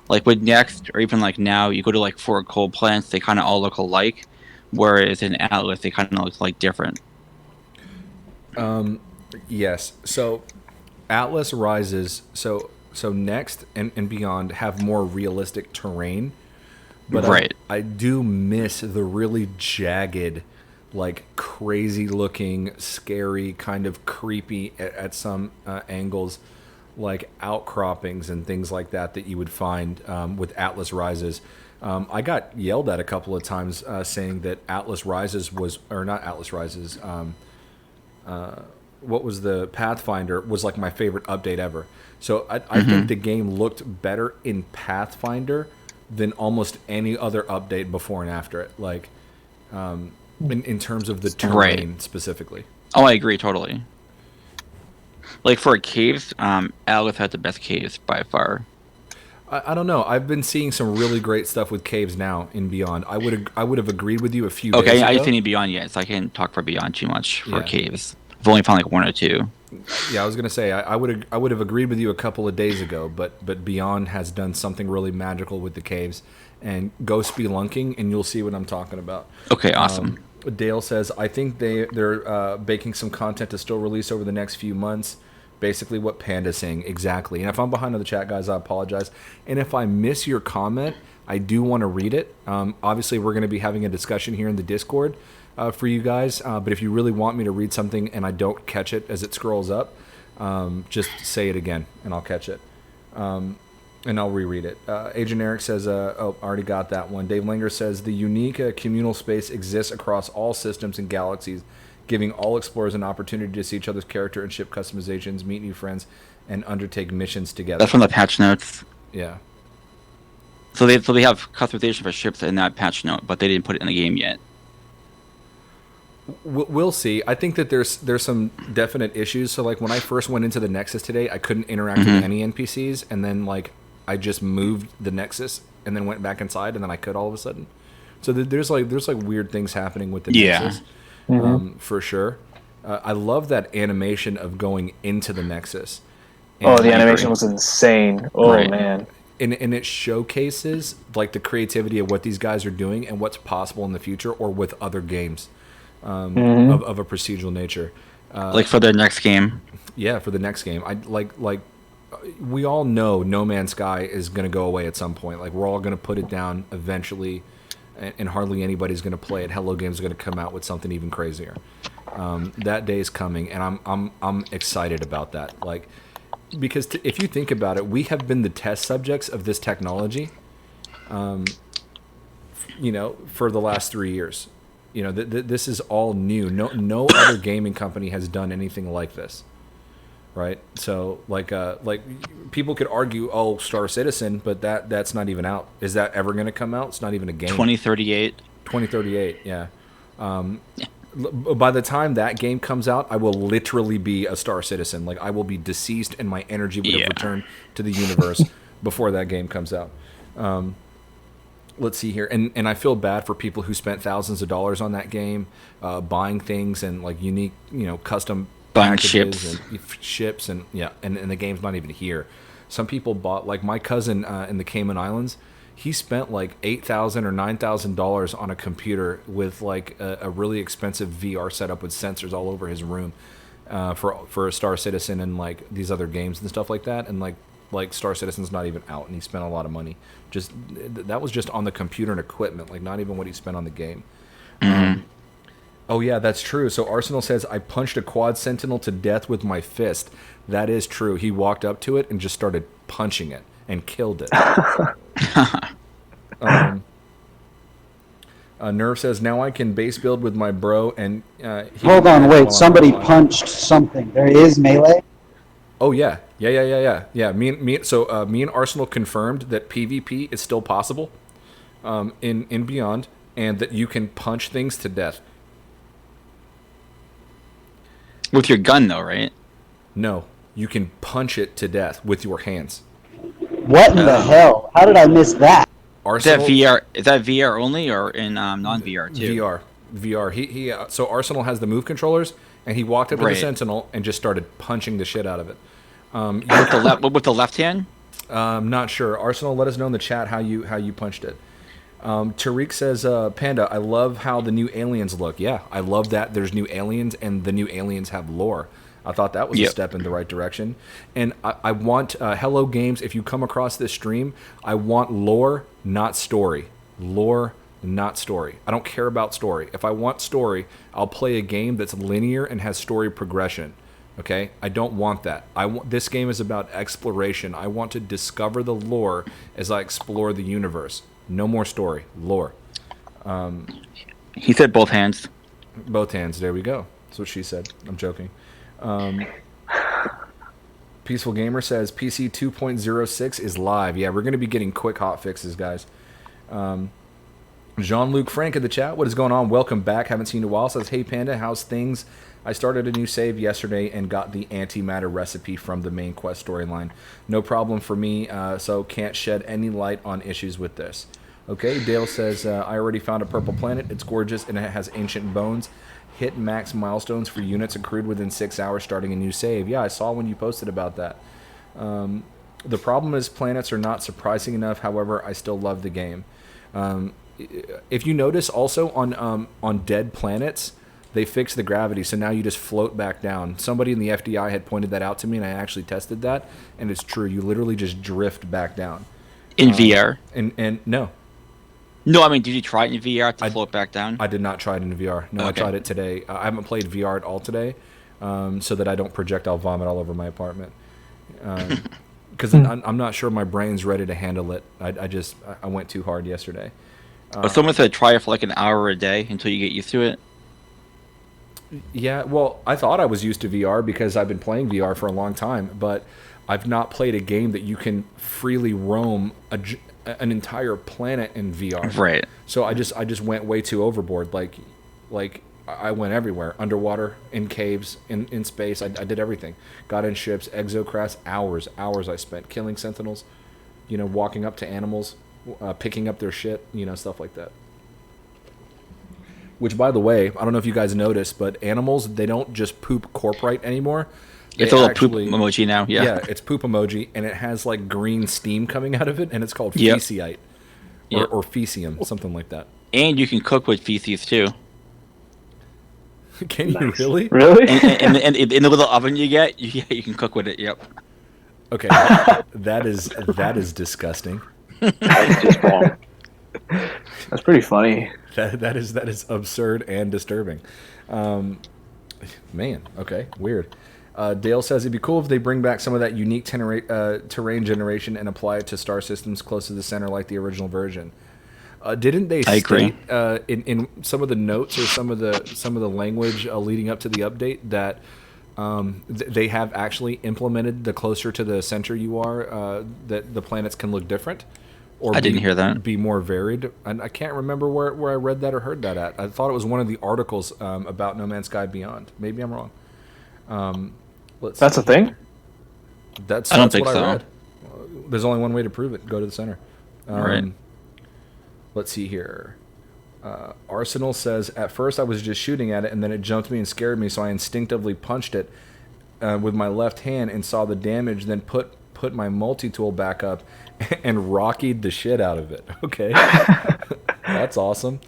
Like with Next, or even like now, you go to like 4 cold planets, they kind of all look alike, whereas in Atlas, they kind of look like different. Yes. So Atlas Rises, so Next and Beyond have more realistic terrain. But right. I do miss the really jagged, like crazy looking, scary, kind of creepy at some angles, like outcroppings and things like that you would find with Atlas Rises. I got yelled at a couple of times saying that Atlas Rises was, or not Atlas Rises, what was the Pathfinder was like my favorite update ever. So I think the game looked better in Pathfinder than almost any other update before and after it, like in terms of the terrain specifically. Oh, I agree totally. Like for caves, Alice had the best caves by far. I don't know. I've been seeing some really great stuff with caves now in Beyond. I would have agreed with you a few days ago. Okay, I haven't seen Beyond yet, so I can't talk for Beyond too much for caves. I've only found like 1 or 2. Yeah, I was gonna say I would have agreed with you a couple of days ago, but Beyond has done something really magical with the caves. And go spelunking, and you'll see what I'm talking about. Okay, awesome. Dale says, I think they're baking some content to still release over the next few months. Basically what Panda's saying, exactly. And if I'm behind on the chat, guys, I apologize. And if I miss your comment, I do want to read it. Obviously, we're going to be having a discussion here in the Discord for you guys. But if you really want me to read something and I don't catch it as it scrolls up, just say it again, and I'll catch it. And I'll reread it. Agent Eric says, oh, already got that one. Dave Langer says, the unique communal space exists across all systems and galaxies, giving all explorers an opportunity to see each other's character and ship customizations, meet new friends, and undertake missions together. That's from the patch notes. Yeah. So they have customization for ships in that patch note, but they didn't put it in the game yet. We'll see. I think that there's some definite issues. So like when I first went into the Nexus today, I couldn't interact with any NPCs, and then like I just moved the Nexus and then went back inside, and then I could all of a sudden. So there's like weird things happening with the Nexus, for sure. I love that animation of going into the Nexus. And the animation was insane. Oh man. And it showcases like the creativity of what these guys are doing and what's possible in the future or with other games of a procedural nature. Like for their next game. Yeah, for the next game. I like we all know No Man's Sky is going to go away at some point. Like we're all going to put it down eventually, and hardly anybody's going to play it. Hello Games is going to come out with something even crazier. That day is coming, and I'm excited about that. Like because if you think about it, we have been the test subjects of this technology, for the last 3 years. You know, this is all new. No other gaming company has done anything like this, right? So like people could argue, oh, Star Citizen, but that's not even out. Is that ever going to come out? It's not even a game. 2038. 2038, yeah. By the time that game comes out, I will literally be a Star Citizen. Like, I will be deceased and my energy would have returned to the universe before that game comes out. Let's see here. And I feel bad for people who spent thousands of dollars on that game, buying things and, like, unique, you know, custom buying ships and the game's not even here. Some people bought, like my cousin in the Cayman Islands, he spent like $8,000 or $9,000 on a computer with like a really expensive VR setup with sensors all over his room for a Star Citizen and like these other games and stuff like that. And like Star Citizen's not even out, and he spent a lot of money. That was just on the computer and equipment, like not even what he spent on the game. Oh yeah, that's true. So Arsenal says, I punched a quad sentinel to death with my fist. That is true. He walked up to it and just started punching it and killed it. Nerve says, now I can base build with my bro. And hold on, wait. Somebody punched something. There is melee? Oh yeah. Me and Arsenal confirmed that PvP is still possible in Beyond, and that you can punch things to death. With your gun, though, right? No, you can punch it to death with your hands. What in the hell? How did I miss that? Arsenal, is that VR only or in non-VR too? VR. So Arsenal has the move controllers, and he walked up to the Sentinel and just started punching the shit out of it. With the left hand? Not sure. Arsenal, let us know in the chat how you punched it. Tariq says, Panda, I love how the new aliens look. Yeah, I love that there's new aliens, and the new aliens have lore. I thought that was a step in the right direction. And I want, Hello Games, if you come across this stream, I want lore, not story. Lore, not story. I don't care about story. If I want story, I'll play a game that's linear and has story progression. Okay? I don't want that. This game is about exploration. I want to discover the lore as I explore the universe. No more story. Lore. He said both hands. Both hands. There we go. That's what she said. I'm joking. Peaceful Gamer says PC 2.06 is live. Yeah, we're going to be getting quick hot fixes, guys. Jean-Luc Frank in the chat. What is going on? Welcome back. Haven't seen you in a while. Says, hey, Panda, how's things? I started a new save yesterday and got the antimatter recipe from the main quest storyline. No problem for me, so can't shed any light on issues with this. Okay, Dale says, I already found a purple planet. It's gorgeous and it has ancient bones. Hit max milestones for units accrued within 6 hours starting a new save. Yeah, I saw when you posted about that. The problem is planets are not surprising enough. However, I still love the game. If you notice also on dead planets, they fixed the gravity, so now you just float back down. Somebody in the FDI had pointed that out to me, and I actually tested that, and it's true. You literally just drift back down. In VR? And no. No, I mean, did you try it in VR to float back down? I did not try it in VR. No, okay. I tried it today. I haven't played VR at all today, so that I don't projectile vomit all over my apartment. Because I'm not sure my brain's ready to handle it. I went too hard yesterday. Someone said try it for like an hour a day until you get used to it. Yeah, well, I thought I was used to VR because I've been playing VR for a long time, but I've not played a game that you can freely roam an entire planet in VR. Right. So I just went way too overboard. Like I went everywhere, underwater, in caves, in space. I did everything. Got in ships, exocrafts, hours I spent killing sentinels, walking up to animals, picking up their shit, stuff like that. Which, by the way, I don't know if you guys noticed, but animals, they don't just poop corporate anymore. It's a little poop emoji now, yeah. Yeah, it's poop emoji, and it has like green steam coming out of it, and it's called feceite. Or fecium, something like that. And you can cook with feces, too. Can you really? Really? And in the little oven you get, you can cook with it, yep. Okay, that is disgusting. That's just wrong. That's pretty funny. That is absurd and disturbing. Man, okay, weird. Dale says, it'd be cool if they bring back some of that unique terrain generation and apply it to star systems close to the center like the original version. Didn't they I agree. state in some of the notes or some of the language leading up to the update that they have actually implemented the closer to the center you are that the planets can look different? Or I didn't hear that. Be more varied. And I can't remember where I read that or heard that at. I thought it was one of the articles about No Man's Sky Beyond. Maybe I'm wrong. That's a thing? That's I don't think what so. I read. There's only one way to prove it. Go to the center. Right. Let's see here. Arsenal says, at first I was just shooting at it, and then it jumped me and scared me, so I instinctively punched it with my left hand and saw the damage, then put my multi-tool back up and rockied the shit out of it. Okay. That's awesome.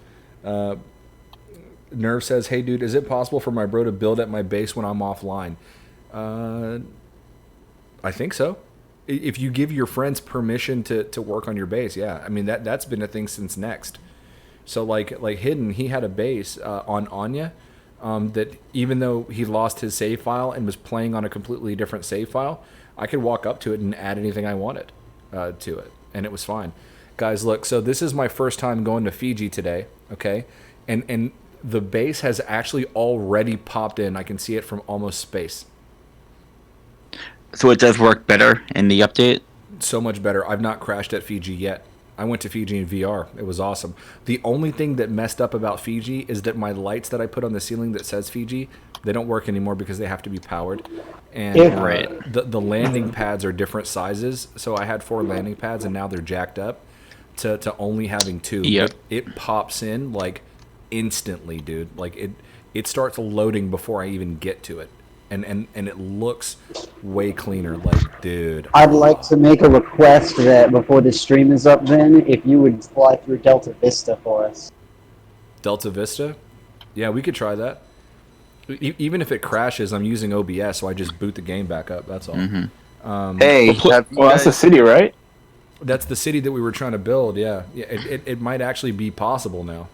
Nerve says, hey, dude, is it possible for my bro to build at my base when I'm offline? I think so. If you give your friends permission to work on your base, yeah. I mean, that's been a thing since Next. So like Hidden, he had a base on Anya that even though he lost his save file and was playing on a completely different save file, I could walk up to it and add anything I wanted to it, and it was fine. Guys, look, so this is my first time going to Fiji today, okay? And the base has actually already popped in. I can see it from almost space. So it does work better in the update? So much better. I've not crashed at Fiji yet. I went to Fiji in VR. It was awesome. The only thing that messed up about Fiji is that my lights that I put on the ceiling that says Fiji, they don't work anymore because they have to be powered. And the landing pads are different sizes. So I had 4 landing pads, and now they're jacked up to only having 2. Yep. It pops in like instantly, dude. Like it starts loading before I even get to it. And it looks way cleaner. Like, dude. I'd like to make a request that before the stream is up then, if you would fly through Delta Vista for us. Delta Vista? Yeah, we could try that. Even if it crashes, I'm using OBS, so I just boot the game back up. That's all. Mm-hmm. Hey, Well, that's the city, right? That's the city that we were trying to build, yeah. It might actually be possible now.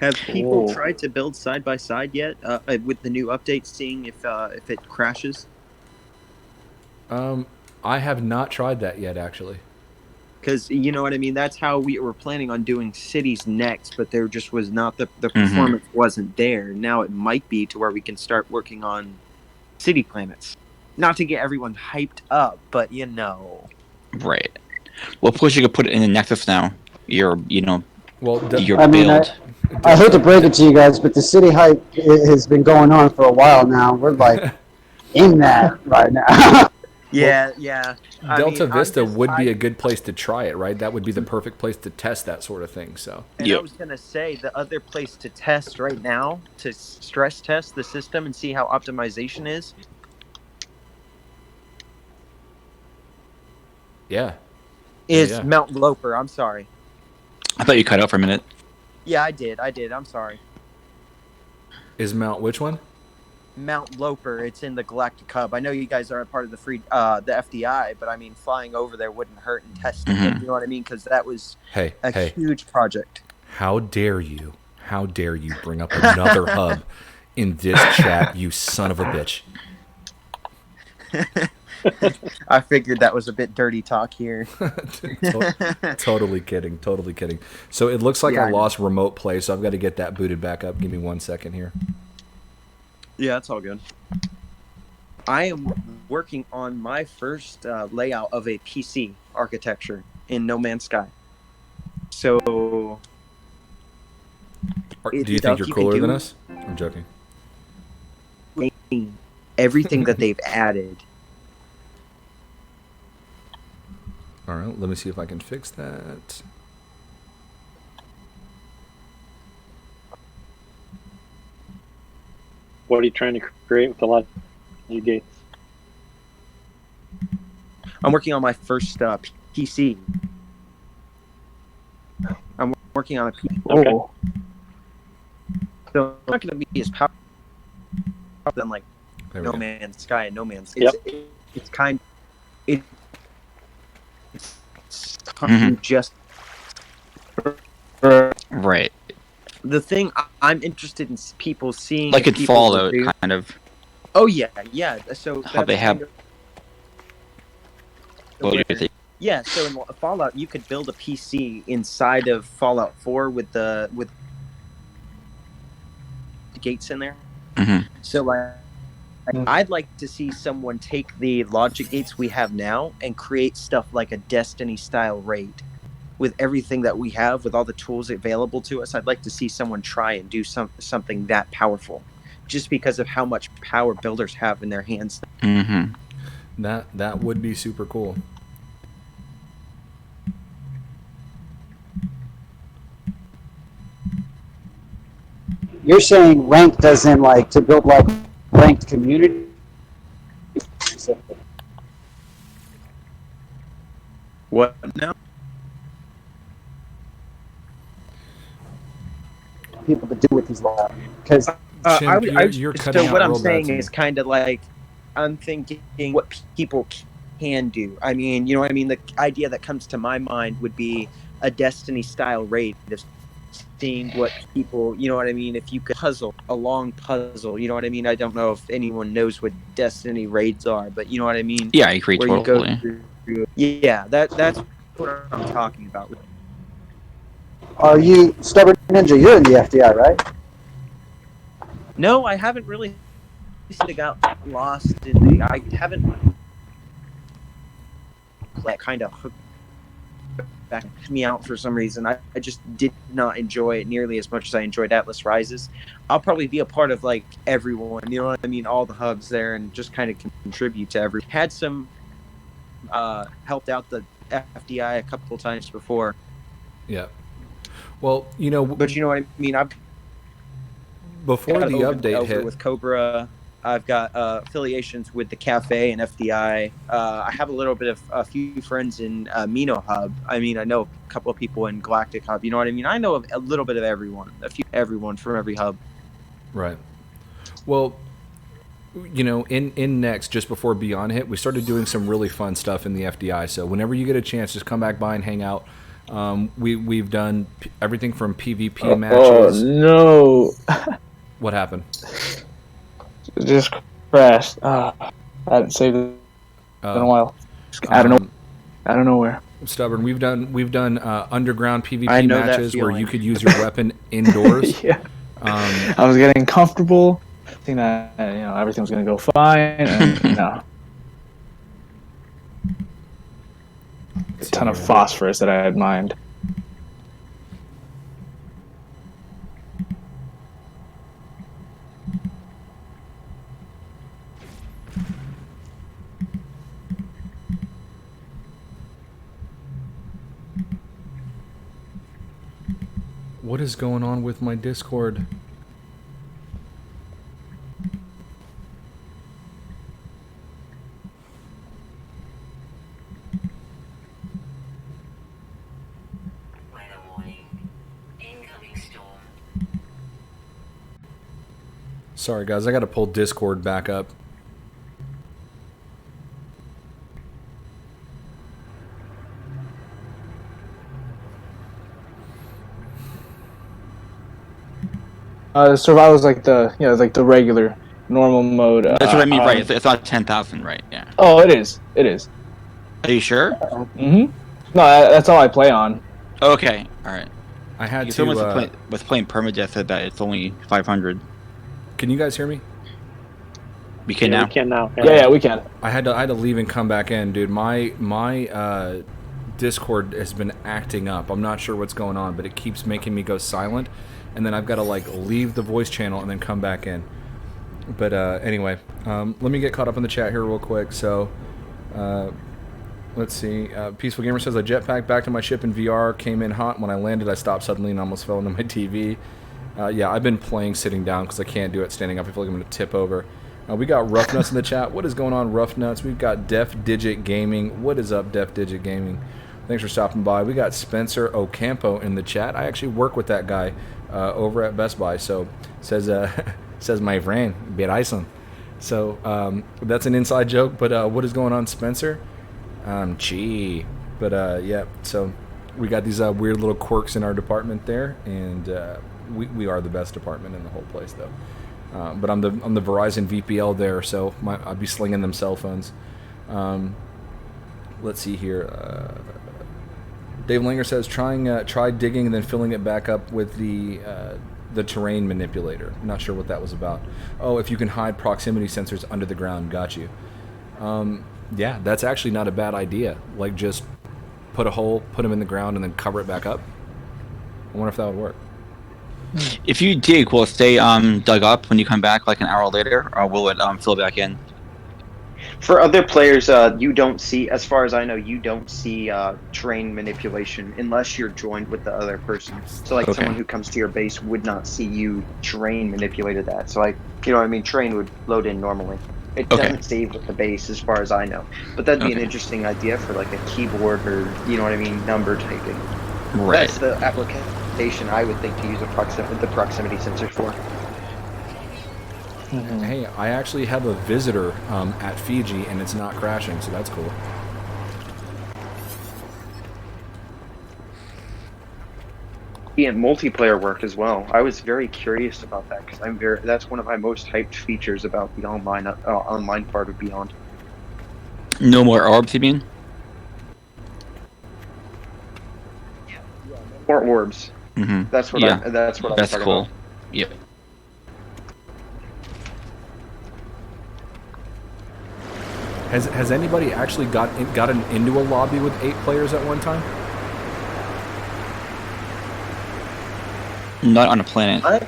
have people tried to build side by side yet with the new update, seeing if it crashes? I have not tried that yet, actually. Because, you know what I mean, that's how we were planning on doing cities next, but there just was not, the performance wasn't there. Now it might be to where we can start working on city planets. Not to get everyone hyped up, but you know. Right. Well, of course you could put it in the Nexus now. Your build. I hate to break it to you guys, but the city hype has been going on for a while now. We're like in that right now. Yeah. Delta Vista would be a good place to try it, right? That would be the perfect place to test that sort of thing. So. And I was gonna say the other place to test right now, to stress test the system and see how optimization is. Yeah. Is Mount Loper. I'm sorry. I thought you cut out for a minute. Yeah, I did. I'm sorry. Is Mount which one? Mount Loper. It's in the Galactic Hub. I know you guys are a part of the the FDI, but I mean, flying over there wouldn't hurt and testing it. You know what I mean? Because that was a huge project. How dare you? How dare you bring up another hub in this chat, you son of a bitch? I figured that was a bit dirty talk here. Totally kidding. So it looks like I lost remote play, so I've got to get that booted back up. Give me 1 second here. Yeah, it's all good. I am working on my first layout of a PC architecture in No Man's Sky. So, do you think you're cooler than us? I'm joking. Everything that they've added. All right, let me see if I can fix that. What are you trying to create with the lot of gates? I'm working on my first PC. I'm working on a PC. Okay. So it's not going to be as powerful than like No Man's Sky and No Man's. It's kind. It's just right. The thing I'm interested in people seeing, like it's Fallout, kind of. Oh yeah. So how they have. Yeah, so in Fallout, you could build a PC inside of Fallout 4 with the gates in there. Mm-hmm. So I'd like to see someone take the logic gates we have now and create stuff like a Destiny style raid with everything that we have, with all the tools available to us. I'd like to see someone try and do something that powerful, just because of how much power builders have in their hands. Mm-hmm. That would be super cool. You're saying ranked as in like to build like ranked community? What now? People to do with these labs because you're cutting so what out I'm real saying bad is kind of like I'm thinking what people can do. I mean, you know what I mean? The idea that comes to my mind would be a Destiny style raid of seeing what people, you know what I mean? If you could puzzle a long puzzle, you know what I mean? I don't know if anyone knows what Destiny raids are, but you know what I mean? Yeah, I agree Where totally. you go through, yeah, that's what I'm talking about. are you Stubborn Ninja? You're in the FDI, right? No, I haven't really got lost in the. I haven't that kind of hooked back me out for some reason. I just did not enjoy it nearly as much as I enjoyed Atlas Rises. I'll probably be a part of like everyone, you know what I mean, all the hubs there, and just kind of contribute to every. Had some helped out the FDI a couple times before. Yeah. Well, you know, but you know what I mean. I've before the update hit with Cobra. I've got affiliations with the Cafe and FDI. I have a little bit of a few friends in Amino Hub. I mean, I know a couple of people in Galactic Hub. You know what I mean? I know of a little bit of everyone, everyone from every hub. Right. Well, you know, in Next, just before Beyond hit, we started doing some really fun stuff in the FDI. So whenever you get a chance, just come back by and hang out. We've done everything from PvP matches. Oh no! What happened? It just crashed. I hadn't saved it in a while. I don't know where. Stubborn. We've done underground PvP matches where you could use your weapon indoors. Yeah. I was getting comfortable, thinking that everything was gonna go fine, and no. A ton of phosphorus that I had mined. What is going on with my Discord? Sorry guys, I gotta pull Discord back up. Survival is like the regular normal mode. That's what I mean, right? It's not 10,000, right? Yeah. Oh, it is. It is. Are you sure? Mm-hmm. No, that's all I play on. Okay, all right. I had You to. was playing permadeath said that it's only 500. Can you guys hear me? We can now. We can now. Yeah, we can. I had to leave and come back in, dude. My Discord has been acting up. I'm not sure what's going on, but it keeps making me go silent, and then I've got to like leave the voice channel and then come back in. But anyway, let me get caught up in the chat here real quick. So, let's see. Peaceful Gamer says, I jetpacked back to my ship in VR, came in hot. When I landed, I stopped suddenly and almost fell into my TV. Yeah, I've been playing sitting down because I can't do it standing up. I feel like I'm going to tip over. We got Rough Nuts in the chat. What is going on, Rough Nuts? We've got Def Digit Gaming. What is up, Def Digit Gaming? Thanks for stopping by. We got Spencer Ocampo in the chat. I actually work with that guy over at Best Buy. So says says my friend, Beraison. So that's an inside joke. But what is going on, Spencer? Gee. But yeah. So we got these weird little quirks in our department there, and we are the best department in the whole place, though. But I'm the Verizon VPL there, so I'd be slinging them cell phones. Let's see here. Dave Langer says try digging and then filling it back up with the terrain manipulator. Not sure what that was about. Oh, if you can hide proximity sensors under the ground. Got you. Yeah, that's actually not a bad idea. Like, just put a hole, put them in the ground, and then cover it back up. I wonder if that would work. If you dig, will it stay dug up when you come back like an hour later, or will it fill back in? For other players, you don't see, as far as I know, you don't see terrain manipulation unless you're joined with the other person. So, like, someone who comes to your base would not see you terrain manipulated that. So, like, you know what I mean? Terrain would load in normally. It doesn't save with the base, as far as I know. But that'd be an interesting idea for, like, a keyboard or, you know what I mean, number typing. Right. That's the application I would think to use the proximity sensors for. Hey, I actually have a visitor at Fiji, and it's not crashing, so that's cool. And multiplayer work as well. I was very curious about that because that's one of my most hyped features about the online part of Beyond. No more orbs, you mean? More orbs. Mm-hmm. That's what I was talking cool. about. Yep. Has anybody actually gotten into a lobby with 8 players at one time? Not on a planet.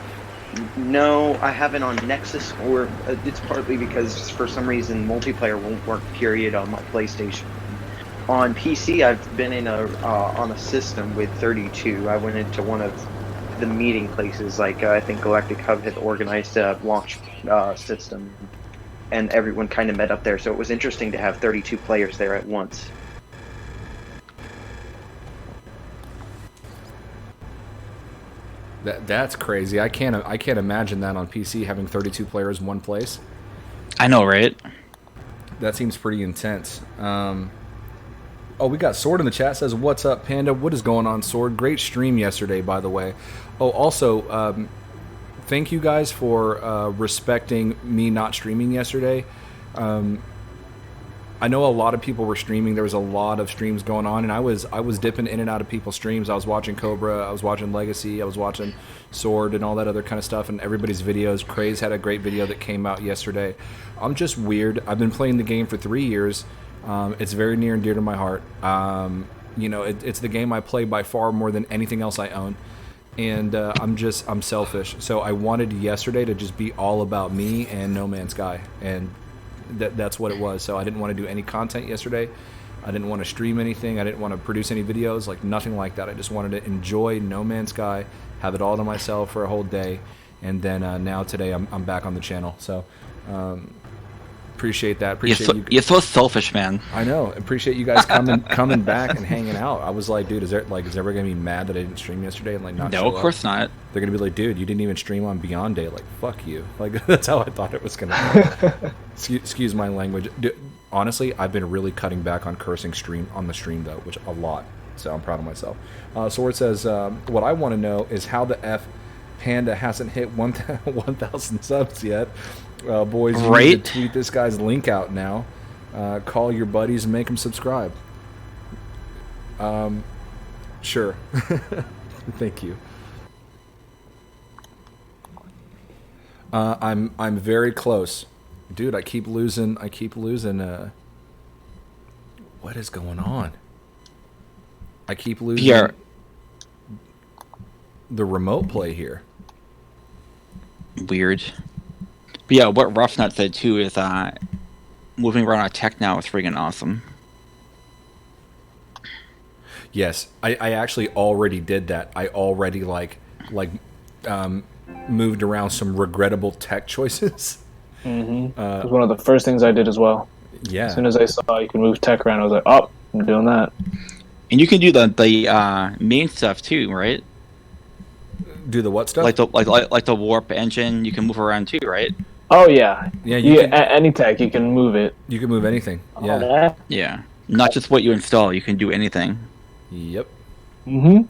No, I haven't on Nexus, or it's partly because for some reason multiplayer won't work. Period on my PlayStation. On PC, I've been in on a system with 32. I went into one of the meeting places, like I think Galactic Hub had organized a launch system, and everyone kind of met up there. So it was interesting to have 32 players there at once. That's crazy. I can't imagine that on PC, having 32 players in one place. I know, right? That seems pretty intense. Oh, we got Sword in the chat, says, "What's up, Panda? What is going on, Sword? Great stream yesterday, by the way." Oh, also, thank you guys for respecting me not streaming yesterday. I know a lot of people were streaming. There was a lot of streams going on, and I was dipping in and out of people's streams. I was watching Cobra, I was watching Legacy, I was watching Sword and all that other kind of stuff, and everybody's videos. Craze had a great video that came out yesterday. I'm just weird. I've been playing the game for 3 years. It's very near and dear to my heart. You know, it's the game I play by far more than anything else I own. And I'm selfish. So I wanted yesterday to just be all about me and No Man's Sky. And that's what it was. So I didn't want to do any content yesterday. I didn't want to stream anything. I didn't want to produce any videos, like nothing like that. I just wanted to enjoy No Man's Sky, have it all to myself for a whole day. And then now today I'm back on the channel. So appreciate that. Appreciate you. You're so selfish, man. I know. Appreciate you guys coming back and hanging out. I was like, dude, is everybody gonna be mad that I didn't stream yesterday and like not? No, of course not. They're gonna be like, dude, you didn't even stream on Beyond Day. Like, fuck you. Like, that's how I thought it was gonna be. Excuse my language. Honestly, I've been really cutting back on cursing on the stream though, which a lot. So I'm proud of myself. Sword says, what I want to know is how the F Panda hasn't hit 1,000 subs yet. Boys, you need to tweet this guy's link out now. Call your buddies and make them subscribe. Sure. Thank you. I'm very close, dude. I keep losing. What is going on? I keep losing the remote play here. Weird. But yeah, what Roughnet said too is moving around our tech now is freaking awesome. Yes, I actually already did that. I already moved around some regrettable tech choices. Mm-hmm. It was one of the first things I did as well. Yeah. As soon as I saw you can move tech around, I was like, oh, I'm doing that. And you can do the main stuff too, right? Do the what stuff? Like the warp engine, you can move around too, right? Oh yeah. Yeah. Any tech, you can move it. You can move anything. Yeah. Yeah. Not just what you install. You can do anything. Yep. Mm-hmm.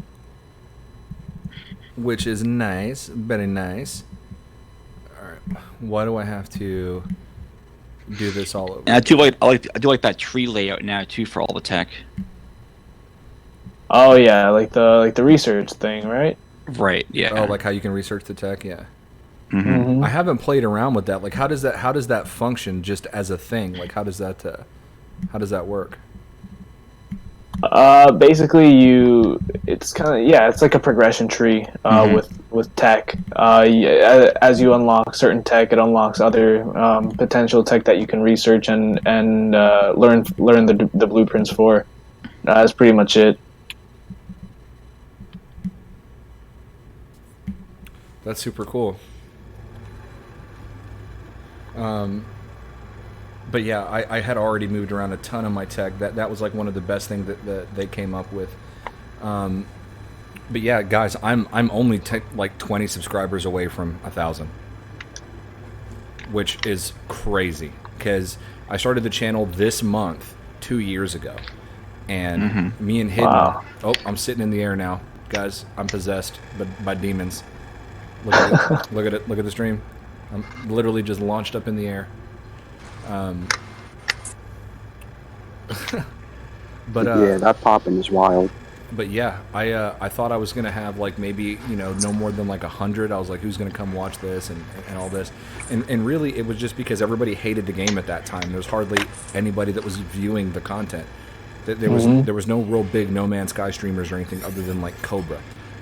Which is nice. Very nice. All right. Why do I have to? do this all over. And I do like that tree layout now too for all the tech. Oh yeah, like the research thing, right? Right. Yeah. Oh, like how you can research the tech. Yeah. Mm-hmm. I haven't played around with that. Like, how does that function just as a thing? Like, how does that work? Basically, it's kind of it's like a progression tree with tech. As you unlock certain tech, it unlocks other potential tech that you can research and learn the blueprints for. That's pretty much it. That's super cool. But yeah, I had already moved around a ton of my tech. That was like one of the best things that they came up with. But yeah, guys, I'm only like 20 subscribers away from 1,000, which is crazy because I started the channel this month 2 years ago, and me and Hidden. Wow. Oh, I'm sitting in the air now, guys. I'm possessed by demons. Look at it. Look at it. Look at the stream. I'm literally just launched up in the air. But yeah, that popping is wild. But yeah, I thought I was gonna have like maybe no more than like 100. I was like, who's gonna come watch this and all this, and really it was just because everybody hated the game at that time. There was hardly anybody that was viewing the content. There was no real big No Man's Sky streamers or anything other than like Cobra.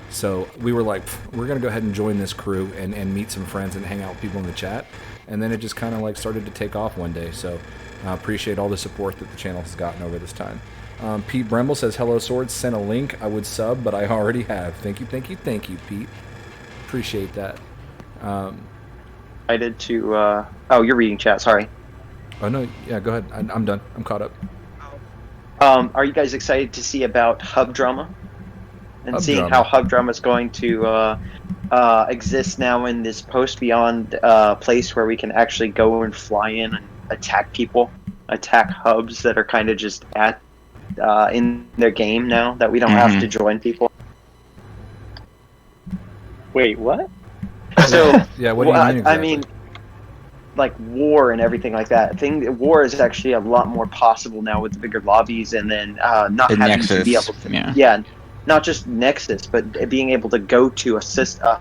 So we were like, we're gonna go ahead and join this crew and meet some friends and hang out with people in the chat. And then it just kind of like started to take off one day. So I appreciate all the support that the channel has gotten over this time. Pete Bremble says, hello, Swords. Sent a link. I would sub, but I already have. Thank you, Pete. Appreciate that. I did to... oh, you're reading chat. Sorry. Oh, no. Yeah, go ahead. I'm done. I'm caught up. Are you guys excited to see about hub drama? And seeing how hub drama is going to exist now in this post-beyond place where we can actually go and fly in and attack people, attack hubs that are kind of just at in their game now that we don't have to join people. Wait, what? So yeah, what do you mean exactly? I mean, like war and everything like that. War is actually a lot more possible now with the bigger lobbies, and then not having Nexus, to be able to not just Nexus, but being able to go to a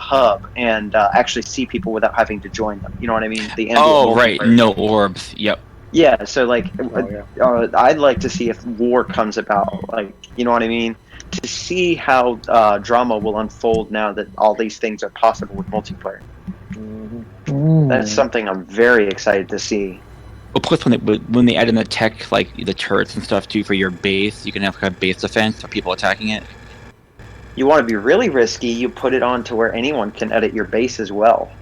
hub and actually see people without having to join them. You know what I mean? The right, no orbs. Yep. Yeah, so like, I'd like to see if war comes about. Like, you know what I mean? To see how drama will unfold now that all these things are possible with multiplayer. That's something I'm very excited to see. Well, plus when they add in the tech, like the turrets and stuff too for your base, you can have like a base defense for people attacking it. You want to be really risky, you put it on to where anyone can edit your base as well.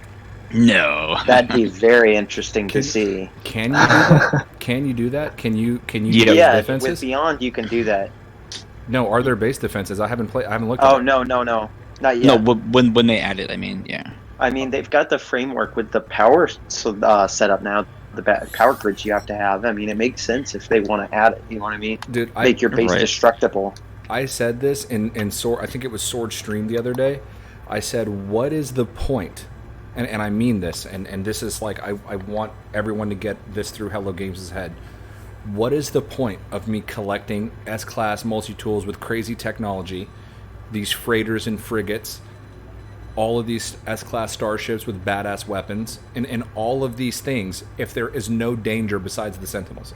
No. That'd be very interesting to see. Can you do that? Can you do that? Can you yeah, defenses? with Beyond you can do that. No, are there base defenses? I haven't looked at it. No, not yet. No, when they add it, I mean, yeah. I mean, they've got the framework with the power setup now. The power grids you have to have. I mean, it makes sense if they want to add it. You know what I mean? Dude, make your base destructible. I said this in Sword. I think it was Sword stream the other day. I said, "What is the point?" And I mean this. And this is like I want everyone to get this through Hello Games' head. What is the point of me collecting S-class multi-tools with crazy technology, these freighters and frigates, all of these S-class starships with badass weapons, and all of these things if there is no danger besides the Sentinels?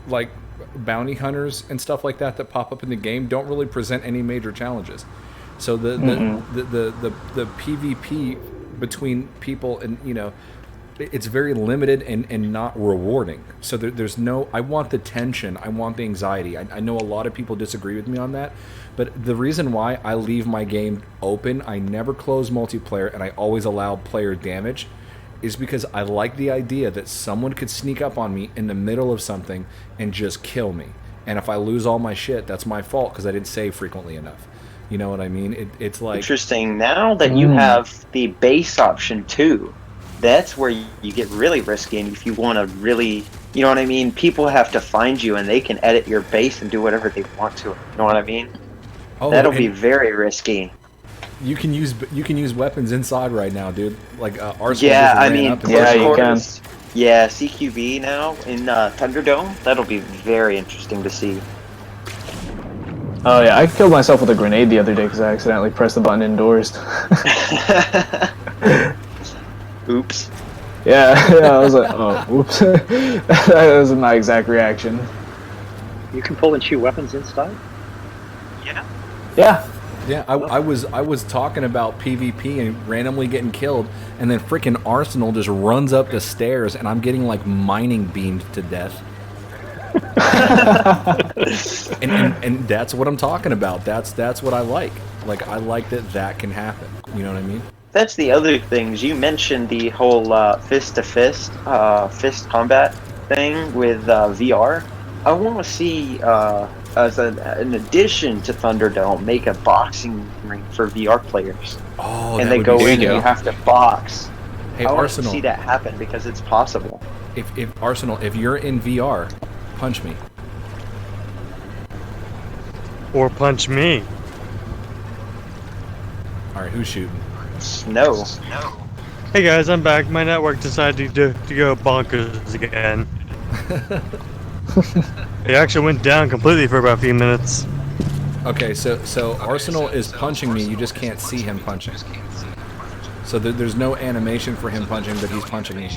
Like bounty hunters and stuff like that pop up in the game don't really present any major challenges. So the PvP between people, and it's very limited and not rewarding. So there's no, I want the tension, I want the anxiety. I know a lot of people disagree with me on that, but the reason why I leave my game open, I never close multiplayer, and I always allow player damage, is because I like the idea that someone could sneak up on me in the middle of something and just kill me. And if I lose all my shit, that's my fault because I didn't save frequently enough. You know what I mean? It's like... Interesting. Now that you have the base option too, that's where you get really risky. And if you want to really, you know what I mean? People have to find you and they can edit your base and do whatever they want to it. You know what I mean? Oh, that'll be very risky. You can use weapons inside right now, dude. Like ArsenaLC. Yeah, I mean, you can. Yeah, CQB now in Thunderdome. That'll be very interesting to see. Oh yeah, I killed myself with a grenade the other day because I accidentally pressed the button indoors. Oops. Yeah, I was like, oh, whoops. That was my exact reaction. You can pull and shoot weapons inside? Yeah. Yeah, I was talking about PvP and randomly getting killed, and then freaking Arsenal just runs up the stairs, and I'm getting like mining beamed to death. and that's what I'm talking about. That's what I like. Like I like that can happen. You know what I mean? That's the other things you mentioned. The whole fist to fist combat thing with VR. I want to see as an addition to Thunderdome, make a boxing ring for VR players. Oh, and they go in and you have to box. Hey, I want Arsenal, to see that happen because it's possible. If Arsenal, if you're in VR, punch me. Or punch me. All right, who's shooting? No. Hey guys, I'm back. My network decided to go bonkers again. It actually went down completely for about a few minutes. Okay, so Arsenal is punching me. You just can't see him punching. So there's no animation for him punching, but he's punching me.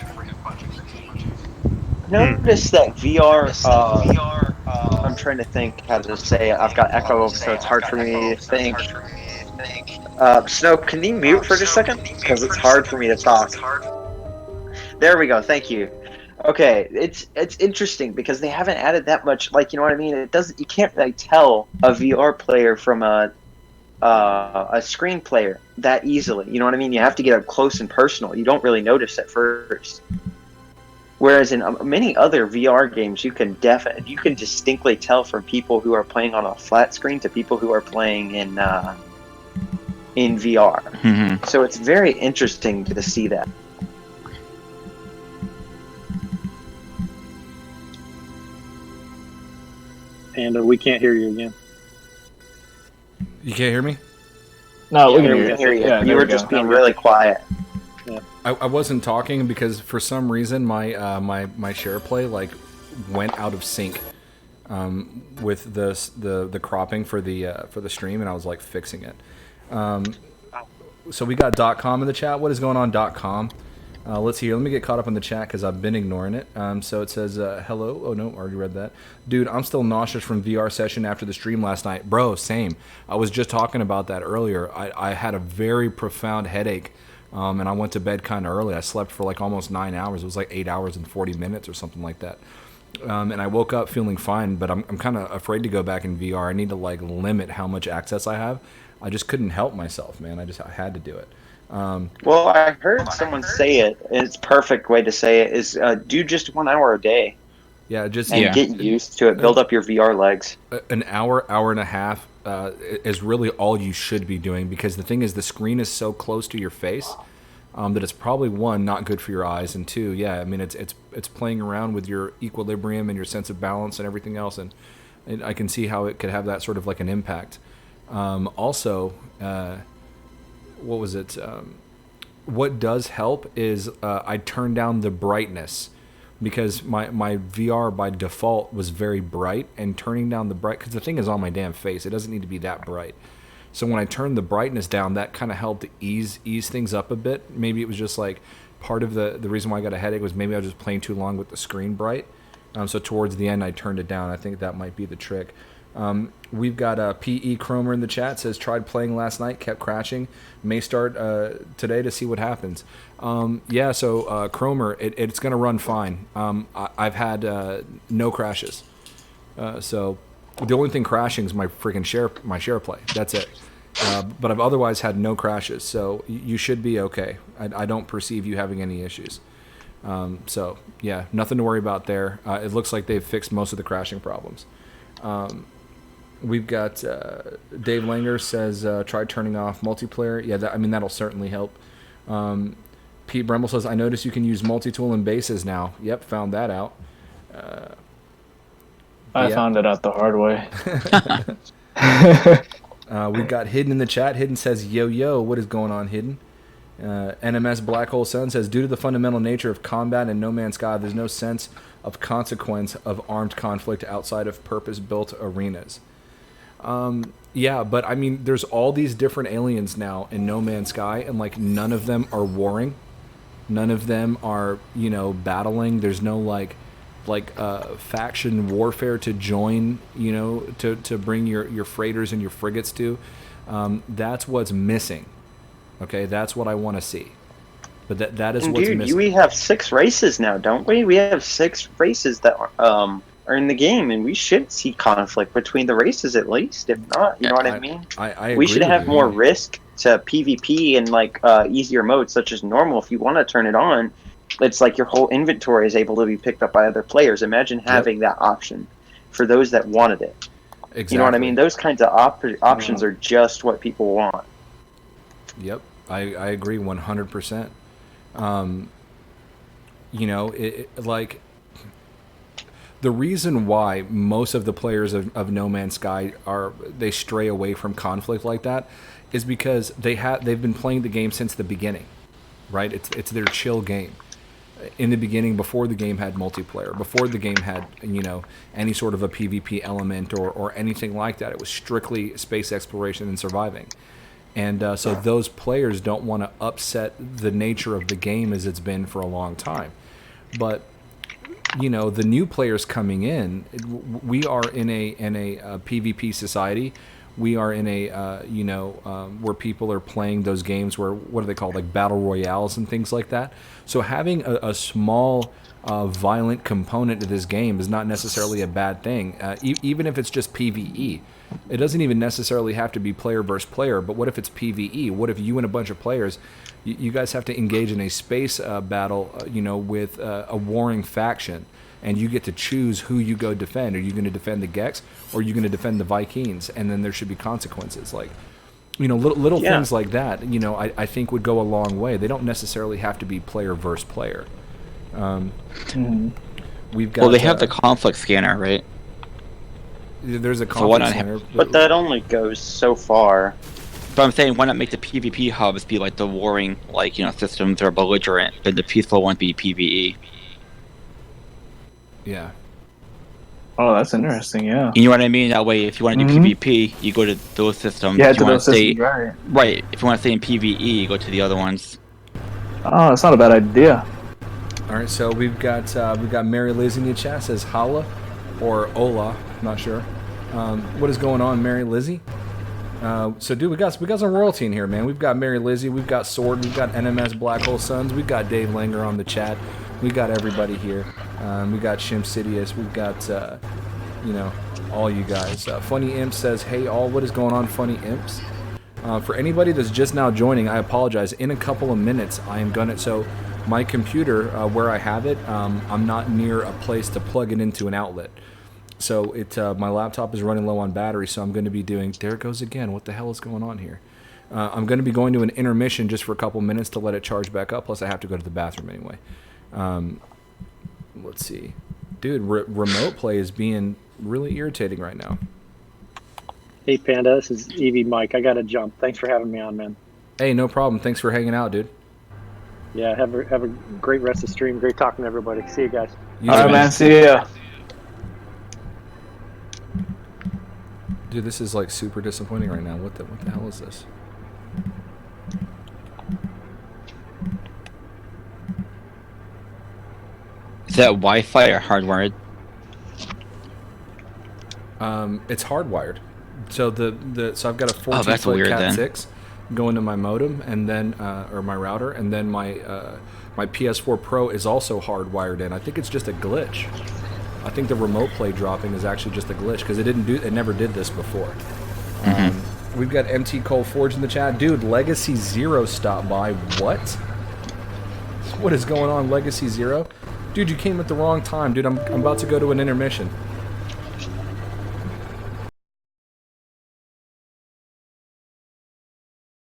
Notice that VR. I'm trying to think how to say it. I've got echo, so it's hard for me to think. Snow, can you mute for just a second? Because it's hard for me to talk. There we go. Thank you. Okay, it's interesting because they haven't added that much. Like, you know what I mean? It doesn't. You can't really tell a VR player from a screen player that easily. You know what I mean? You have to get up close and personal. You don't really notice at first. Whereas in many other VR games, you can distinctly tell from people who are playing on a flat screen to people who are playing in VR. Mm-hmm. So it's very interesting to see that. And we can't hear you again. You can't hear me? No, we Yeah, can hear you. Yeah, you were just being really quiet. I wasn't talking because for some reason my my share play like went out of sync with the cropping for the stream, and I was like fixing it. So we got .com in the chat. What is going on .com? Let's see here. Let me get caught up on the chat because I've been ignoring it. So it says hello. Oh no, already read that. Dude, I'm still nauseous from VR session after the stream last night. Bro, same. I was just talking about that earlier. I had a very profound headache. And I went to bed kind of early. I slept for like almost 9 hours. It was like 8 hours and 40 minutes or something like that. And I woke up feeling fine, but I'm kind of afraid to go back in VR. I need to like limit how much access I have. I just couldn't help myself, man. I had to do it. Well, I heard someone say it, and it's a perfect way to say it, is do just 1 hour a day. Yeah, just and get used to it. Build up your VR legs. An hour and a half is really all you should be doing, because the thing is the screen is so close to your face that it's probably, one, not good for your eyes, and two, yeah, I mean it's playing around with your equilibrium and your sense of balance and everything else, and I can see how it could have that sort of like an impact. Also, what was it? What does help is I turn down the brightness, because my VR by default was very bright, and turning down the bright, because the thing is on my damn face, it doesn't need to be that bright. So when I turned the brightness down, that kind of helped ease things up a bit. Maybe it was just like part of the reason why I got a headache was maybe I was just playing too long with the screen bright. So towards the end, I turned it down. I think that might be the trick. We've got PE Cromer in the chat, says tried playing last night, kept crashing, may start today to see what happens. Yeah, so Cromer, it's going to run fine. I've had no crashes. So the only thing crashing is my freaking share play. That's it. But I've otherwise had no crashes, so you should be okay. I don't perceive you having any issues. So yeah, nothing to worry about there. It looks like they've fixed most of the crashing problems. We've got Dave Langer says try turning off multiplayer. Yeah, that'll certainly help. Pete Bremble says, I noticed you can use multi-tool and bases now. Yep, found that out. I found it out the hard way. We've got Hidden in the chat. Hidden says, yo, what is going on, Hidden? NMS Black Hole Sun says, due to the fundamental nature of combat in No Man's Sky, there's no sense of consequence of armed conflict outside of purpose-built arenas. Yeah, but I mean, there's all these different aliens now in No Man's Sky, and like none of them are warring. None of them are, you know, battling. There's no like faction warfare to join, you know, to bring your freighters and your frigates to. That's what's missing. Okay, that's what I want to see. But that is what's missing. Dude, we have 6 races now, don't we? We have 6 races that are in the game, and we should see conflict between the races at least. If not, you know what I mean? I agree we should with have you, more yeah. risk to PvP and like easier modes such as normal. If you want to turn it on, it's like your whole inventory is able to be picked up by other players. Imagine having that option for those that wanted it. Exactly. You know what I mean? Those kinds of options are just what people want. Yep, I agree 100%. You know, like the reason why most of the players of No Man's Sky they stray away from conflict like that is because they've been playing the game since the beginning, right? It's their chill game. In the beginning, before the game had multiplayer, before the game had, you know, any sort of a PvP element or anything like that, it was strictly space exploration and surviving. And so those players don't want to upset the nature of the game as it's been for a long time. But, you know, the new players coming in, we are in a PvP society. We are in a, you know, where people are playing those games where, what are they called, like battle royales and things like that. So having a small violent component to this game is not necessarily a bad thing, even if it's just PvE. It doesn't even necessarily have to be player versus player, but what if it's PvE? What if you and a bunch of players, you guys have to engage in a space battle, you know, with a warring faction, and you get to choose who you go defend. Are you going to defend the Gex, or are you going to defend the Vikings? And then there should be consequences. Like, you know, little things like that, you know, I think would go a long way. They don't necessarily have to be player versus player. We've got, well, they have the conflict scanner, right? There's a So why conflict not center, But that only goes so far. But I'm saying, why not make the PvP hubs be like the warring, like, you know, systems or belligerent, but the peaceful one be PvE? yeah. Oh, that's interesting. Yeah. You know what I mean? That way, if you want to do PvP, you go to those systems. Yeah, if to you want those to stay, systems, right? right. If you want to stay in PvE, you go to the other ones. Oh, that's not a bad idea. All right, so we've got Mary Liz in the chat, says holla or Ola, not sure. What is going on, Mary Lizzie? So dude, we got some royalty in here, man. We've got Mary Lizzie, we've got Sword, we've got NMS Black Hole Suns, we've got Dave Langer on the chat, we got everybody here. We got Shim Sidious, we've got you know, all you guys. Funny Imp says, hey all, what is going on, Funny Imps? For anybody that's just now joining, I apologize. In a couple of minutes, I am gonna, so my computer, where I have it, I'm not near a place to plug it into an outlet. So my laptop is running low on battery, so I'm going to be doing, there it goes again, what the hell is going on here? I'm going to be going to an intermission just for a couple minutes to let it charge back up, plus I have to go to the bathroom anyway. Let's see. Dude, remote play is being really irritating right now. Hey Panda, this is Evie Mike. I got to jump. Thanks for having me on, man. Hey, no problem. Thanks for hanging out, dude. Yeah, have a great rest of the stream. Great talking to everybody. See you guys. You All too, right, man. See ya. Dude, this is like super disappointing right now. What the hell is this? Is that Wi-Fi or hardwired? It's hardwired. So so I've got a 14 that's foot weird, Cat then. 6 going to my modem, and then or my router, and then my PS4 Pro is also hardwired in. I think it's just a glitch. I think the remote play dropping is actually just a glitch because it never did this before. We've got MT Cole Forge in the chat. Dude, Legacy Zero stopped by. What? What is going on, Legacy Zero? Dude, you came at the wrong time. Dude, I'm about to go to an intermission.